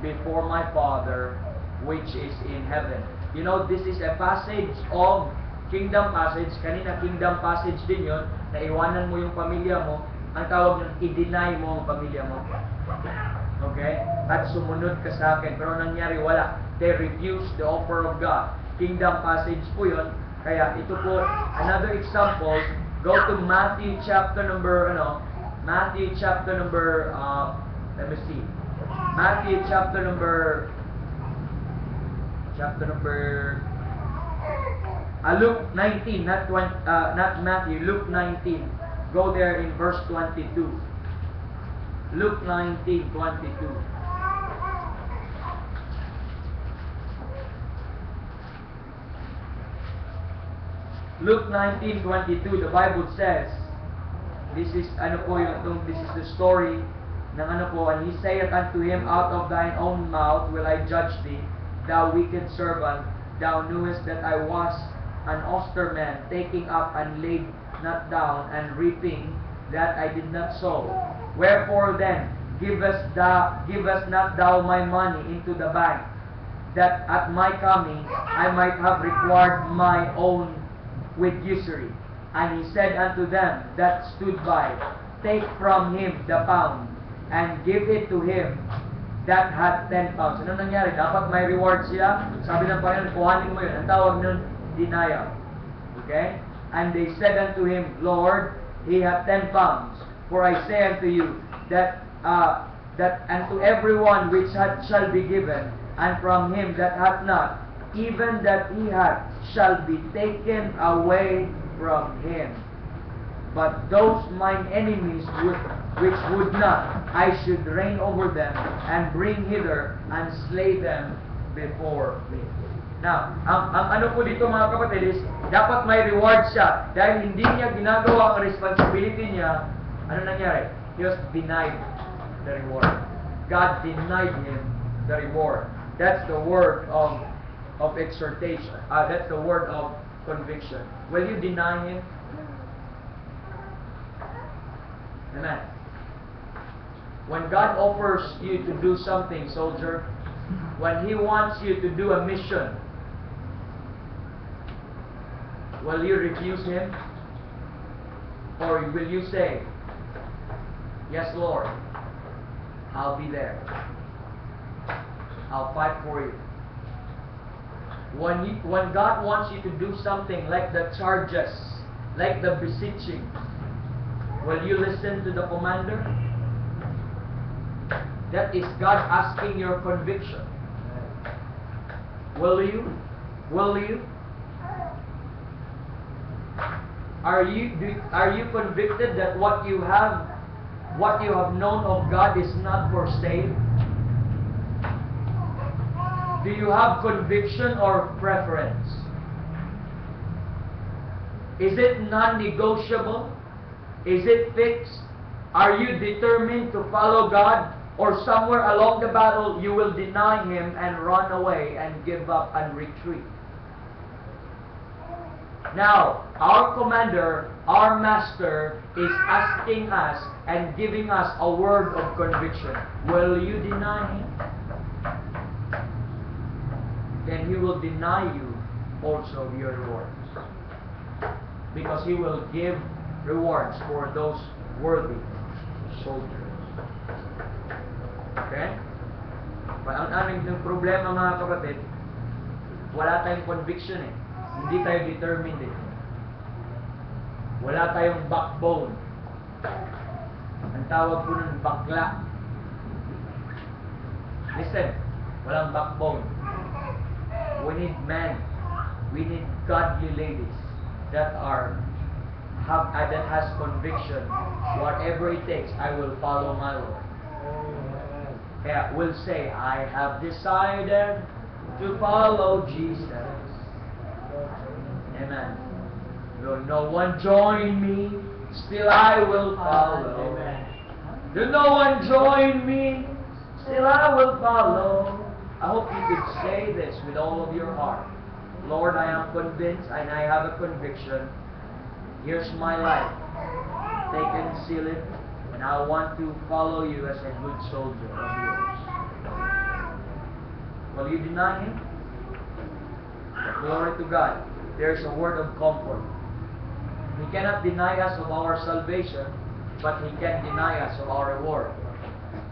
[SPEAKER 1] before my Father which is in heaven. You know, this is a passage of kingdom passage. Kanina kingdom passage din yun, na iwanan mo yung pamilya mo, Ang tawag nun, i-deny mo ang pamilya mo. Okay? At sumunod ka sa akin. Pero nangyari, wala. They refused the offer of God. Kingdom passage po yun. Kaya ito po, another example, go to Matthew chapter number, let me see. Matthew chapter number, Luke 19, not Matthew, Luke 19. Go there in verse 22. Luke 19:22. Luke 19:22, the Bible says, this is the story ng and he saith unto him, out of thine own mouth will I judge thee, thou wicked servant, thou knewest that I was an austere man, taking up and laid not down, and reaping that I did not sow. Wherefore then givest not thou my money into the bank, that at my coming I might have required my own with usury? And he said unto them that stood by, take from him the pound, and give it to him that had 10 pounds. Ano nangyari? Dapat may reward siya. Sabi ng Panginoon, kuhanin mo yun. Ang tawag nun, denial. Okay? And they said unto him, Lord, he hath 10 pounds. For I say unto you, that unto everyone which hath shall be given, and from him that hath not, even that he hath shall be taken away from him. But those mine enemies which would not, I should reign over them, and bring hither, and slay them before me. Now, ang ano po dito mga kapatid is, dapat may reward siya. Dahil hindi niya ginagawa ang responsibility niya, ano nangyari? He was denied the reward. God denied him the reward. That's the word of exhortation. That's the word of conviction. Will you deny him? Amen. When God offers you to do something, soldier, when He wants you to do a mission, will you refuse Him? Or will you say, yes, Lord, I'll be there. I'll fight for you. When God wants you to do something like the charges, like the beseeching, will you listen to the commander? That is God asking your conviction. Will you? Will you? Are you convicted that what you have known of God is not for sale? Do you have conviction or preference? Is it non-negotiable? Is it fixed? Are you determined to follow God? Or somewhere along the battle you will deny Him and run away and give up and retreat? Now, our commander, our master, is asking us and giving us a word of conviction. Will you deny Him? Then He will deny you also your rewards. Because He will give rewards for those worthy soldiers. Okay? Ang aming problema mga kapatid, wala tayong conviction eh. Hindi tayo determined eh. Wala tayong backbone. Ang tawag po nun, bakla. Listen, walang backbone. We need men. We need godly ladies that has conviction. Whatever it takes, I will follow my Lord. Yeah, will say, I have decided to follow Jesus. Amen. Though no one join me, still I will follow.
[SPEAKER 2] Amen.
[SPEAKER 1] Though no one join me, still I will follow. I hope you could say this with all of your heart. Lord, I am convinced and I have a conviction. Here's my life. Take and seal it. And I want to follow you as a good soldier of yours. Will you deny Him? Glory to God. There's a word of comfort. He cannot deny us of our salvation, but He can deny us of our reward.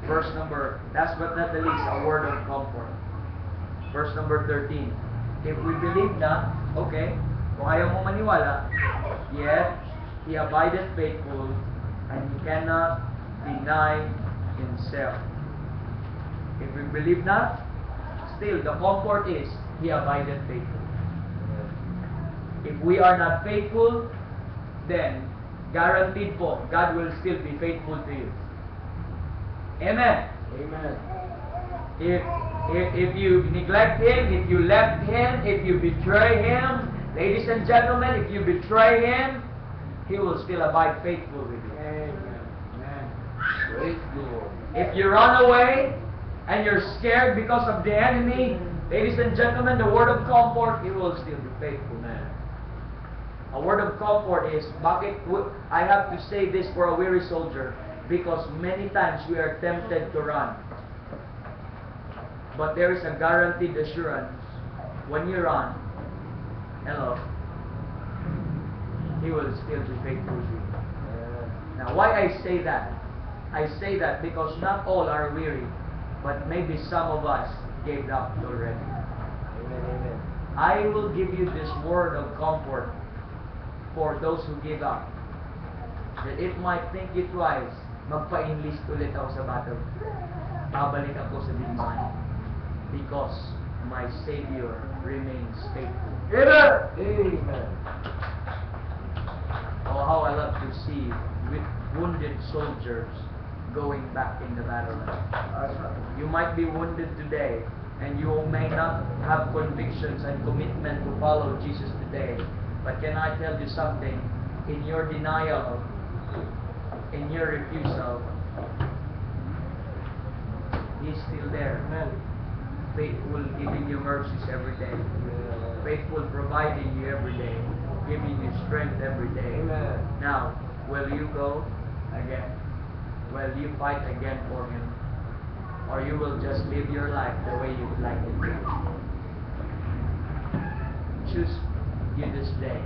[SPEAKER 1] Last but not the least, a word of comfort. Verse number 13. If we believe not, okay, kung ayaw mo maniwala, yet He abideth faithful, and He cannot deny Himself. If we believe not, still the comfort is He abideth faithful. If we are not faithful, then guaranteed po, God will still be faithful to you. Amen.
[SPEAKER 3] Amen.
[SPEAKER 1] If you neglect Him, if you left Him, if you betray Him, ladies and gentlemen, if you betray Him, He will still abide faithful with you.
[SPEAKER 3] Amen. Praise the Lord.
[SPEAKER 1] If you run away and you're scared because of the enemy, ladies and gentlemen, the word of comfort, He will still be faithful. A word of comfort is, I have to say this for a weary soldier, because many times we are tempted to run. But there is a guaranteed assurance, when you run, hello, He will still be faithful to you. Now, why I say that? I say that because not all are weary, but maybe some of us gave up already.
[SPEAKER 3] Amen. Amen.
[SPEAKER 1] I will give you this word of comfort for those who give up. That it might think you twice, magpa-enlist ulit ako sa battle. Babalik ako sa digmaan. Because my Savior remains faithful.
[SPEAKER 3] Amen. Amen.
[SPEAKER 1] Oh, how I love to see wounded soldiers going back in the battlefield. You might be wounded today, and you may not have convictions and commitment to follow Jesus today. But can I tell you something? In your denial, in your refusal, He's still there. Faithful, giving you mercies every day. Faithful, providing you every day. Giving you strength every day.
[SPEAKER 3] Amen.
[SPEAKER 1] Now, will you go again? Will you fight again for Him? Or you will just live your life the way you'd like it to? Choose you this day.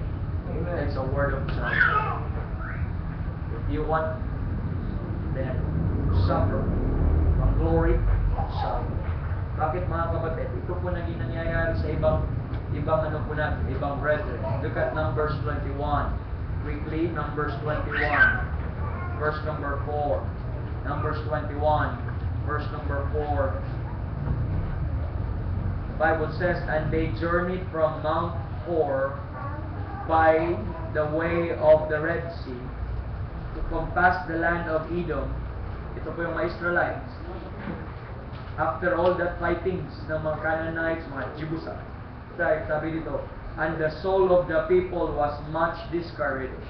[SPEAKER 3] Amen.
[SPEAKER 1] That's a word of salvation. If you want then suffer from glory, suffer. Bakit mga kapatid? Ito po naging nangyayari sa ibang ano po natin, ibang brethren. Look at Numbers 21. Quickly, Numbers 21. Verse number 4. Numbers 21. Verse number 4. The Bible says, and they journeyed from Mount Hor by the way of the Red Sea to compass the land of Edom. Ito po yung mga Israelites. After all that fightings ng mga Canaanites, mga Jebusites, sabi dito, and the soul of the people was much discouraged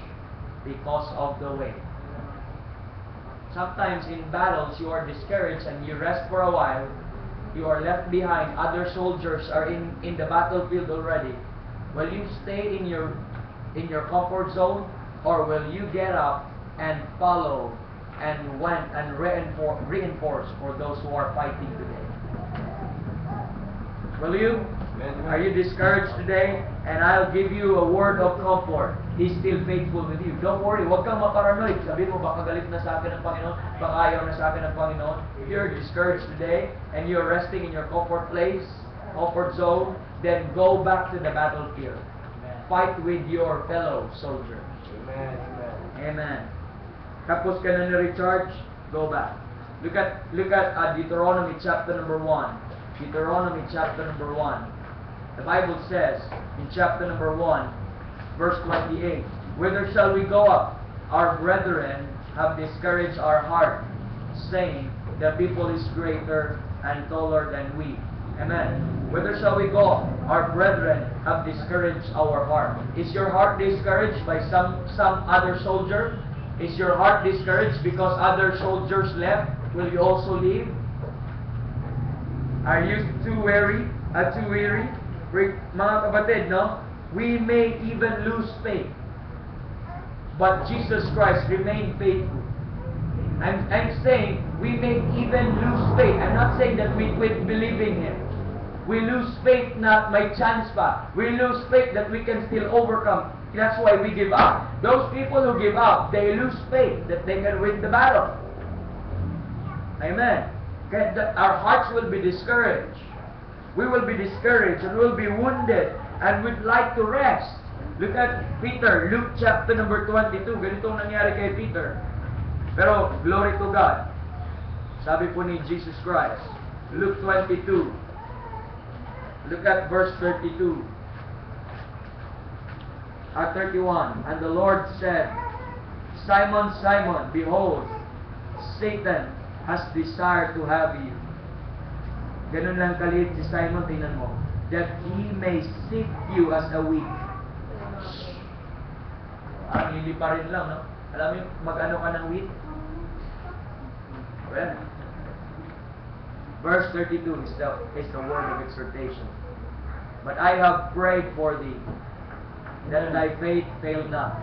[SPEAKER 1] because of the way. Sometimes in battles you are discouraged and you rest for a while. You are left behind. Other soldiers are in the battlefield already. Will you stay in your comfort zone, or will you get up and follow and went and reinforce for those who are fighting today? Will you? Are you discouraged today? And I'll give you a word of comfort. He's still faithful with you. Don't worry. Huwag kang maparanoid. Sabihin mo, baka galit na sa akin ng Panginoon, baka ayaw na sa akin ng Panginoon. If you're discouraged today and you're resting in your comfort place, comfort zone, then go back to the battlefield. Fight with your fellow soldiers.
[SPEAKER 3] Amen.
[SPEAKER 1] Amen. Tapos ka na recharge, go back. Look at Deuteronomy chapter number 1. Deuteronomy chapter number 1. The Bible says in chapter number 1, verse 28, whither shall we go up? Our brethren have discouraged our heart, saying, the people is greater and taller than we. Amen. Whither shall we go? Our brethren have discouraged our heart. Is your heart discouraged by some other soldier? Is your heart discouraged because other soldiers left? Will you also leave? Are you too weary? Mga kapatid, no? We may even lose faith, but Jesus Christ remained faithful. I'm saying we may even lose faith. I'm not saying that we quit believing Him. We lose faith na may chance pa. We lose faith that we can still overcome. That's why we give up. Those people who give up, they lose faith that they can win the battle. Amen. Our hearts will be discouraged. We will be discouraged and we'll be wounded and we'd like to rest. Look at Peter, Luke chapter number 22. Ganito ang nangyari kay Peter. Pero, glory to God. Sabi po ni Jesus Christ, Luke 22. Look at verse 32. 31. And the Lord said, Simon, Simon, behold, Satan has desired to have you. Ganun lang kalit si Simon, tingnan mo. That he may sift you as a wheat. Parang hindi pa rin lang, no? Alam mo mag-ano ka ng wheat? Well, verse 32 is the word of exhortation. But I have prayed for thee, that thy faith fail not.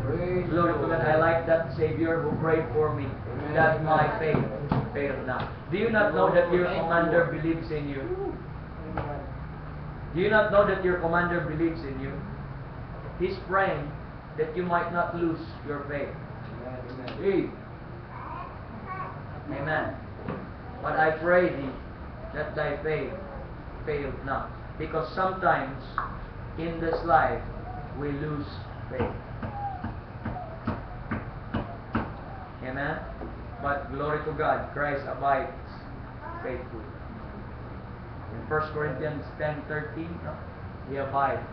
[SPEAKER 3] Praise
[SPEAKER 1] Glory to God. I like that Savior who prayed for me, that my faith fail not. Do you not know that your commander believes in you? Do you not know that your commander believes in you? He's praying that you might not lose your faith.
[SPEAKER 3] Hey.
[SPEAKER 1] Amen. But I pray thee that thy faith fail not. Because sometimes in this life we lose faith. Amen. But glory to God, Christ abides faithful. In 1 Corinthians 10:13, He abides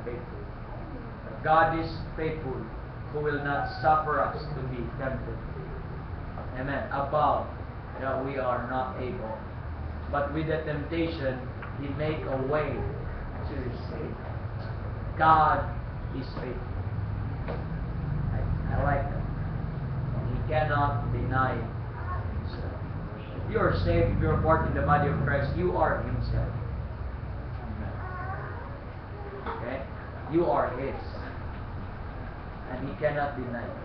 [SPEAKER 1] faithful. God is faithful, who will not suffer us to be tempted. Amen. Above that we are not able. But with the temptation, He make a way to escape. God is faithful. I like that. He cannot deny Himself. If you are saved, if you are part in the body of Christ, you are Himself. Okay? You are His. And He cannot deny it.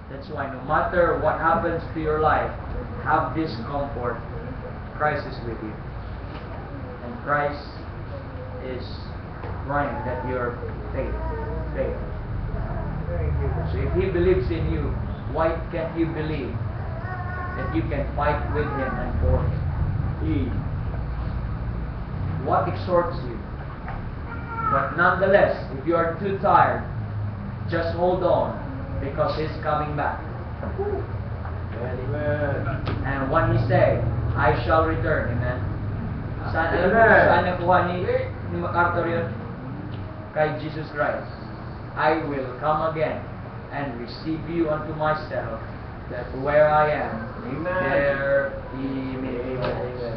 [SPEAKER 1] That's why no matter what happens to your life, have this comfort. Christ is with you. And Christ is praying that your faith fails. So if He believes in you, why can't you believe that you can fight with Him and for Him? What exhorts you? But nonetheless, if you are too tired, just hold on, because He's coming back.
[SPEAKER 3] Amen.
[SPEAKER 1] And when He say, I shall return, amen. Saan nakuha ni MacArthur yun? Kay Jesus Christ. I will come again and receive you unto myself, that where I am,
[SPEAKER 3] Amen.
[SPEAKER 1] there He may be also.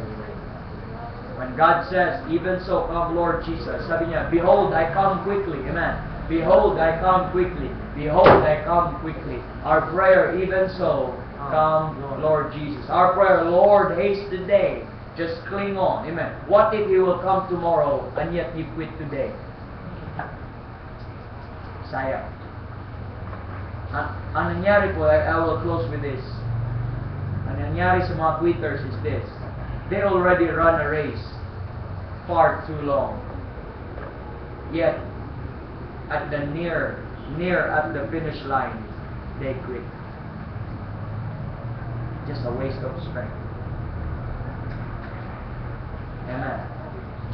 [SPEAKER 1] When God says, even so come Lord Jesus, sabi niya, behold, I come quickly, amen. Behold, I come quickly. Behold, I come quickly. Our prayer, even so, come, Lord Jesus. Our prayer, Lord, haste the day. Just cling on. Amen. What if He will come tomorrow and yet you quit today? Sayang. Ang nangyari po, I will close with this. Ang nangyari sa mga quitters is this. They already run a race far too long. Yet, at the near at the finish line, they quit. Just a waste of strength. Amen.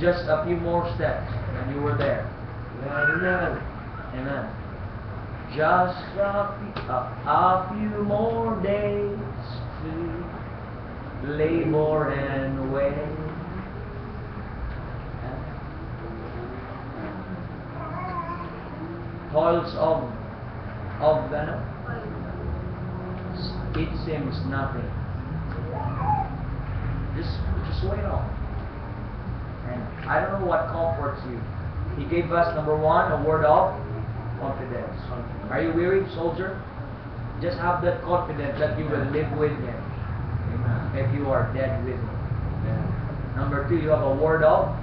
[SPEAKER 1] Just a few more steps and you were there.
[SPEAKER 3] Amen.
[SPEAKER 1] Amen. Just a few more days to labor and wait. Toils of it seems nothing. Just wait on. And I don't know what comforts you. He gave us, number one, a word of confidence. Are you weary, soldier? Just have that confidence that you will live with Him. If you are dead with Him. Number two, you have a word of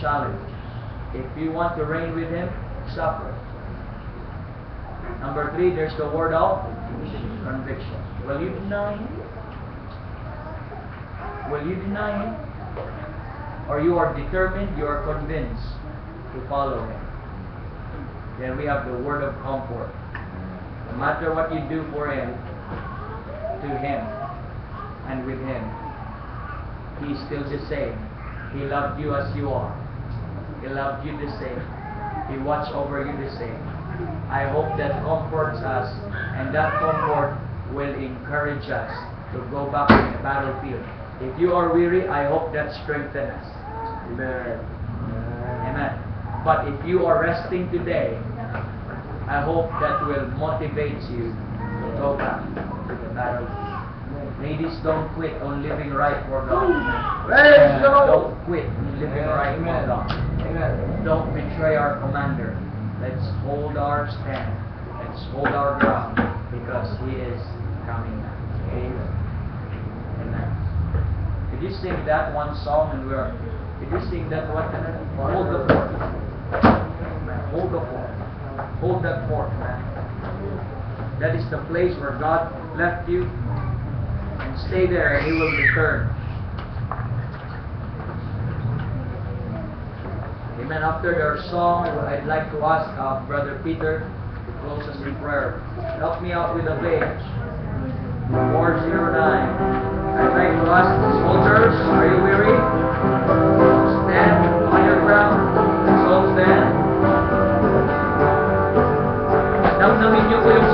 [SPEAKER 1] challenge. If you want to reign with Him, suffer. Number three, there's the word of conviction. Will you deny Him? Will you deny Him? Or you are determined, you are convinced to follow Him? then we have the word of comfort. No matter what you do for Him, to Him, and with Him, He's still the same. He loved you as you are. He loved you the same. He watched over you the same. I hope that comforts us, and that comfort will encourage us to go back to the battlefield. If you are weary, I hope that strengthens us.
[SPEAKER 3] Amen.
[SPEAKER 1] Amen. But if you are resting today, I hope that will motivate you to go back to the battlefield. Ladies, don't quit on living right for God.
[SPEAKER 3] Praise the Lord.
[SPEAKER 1] Don't quit on living right for
[SPEAKER 3] Amen.
[SPEAKER 1] God.
[SPEAKER 3] Amen.
[SPEAKER 1] Don't betray our commander. Let's hold our stand. Let's hold our ground because He is coming back.
[SPEAKER 3] Amen.
[SPEAKER 1] Amen. Could you sing that one song and could you sing that one? Hold the fort. Hold the fort. Hold that fort, man. That is the place where God left you. And stay there and He will return. Amen. After their song, I'd like to ask Brother Peter to close us in prayer. Help me out with the page. 409. I'd like to ask the soldiers, are you weary? Stand on your ground. Let's all stand. Damdamin niyo po yung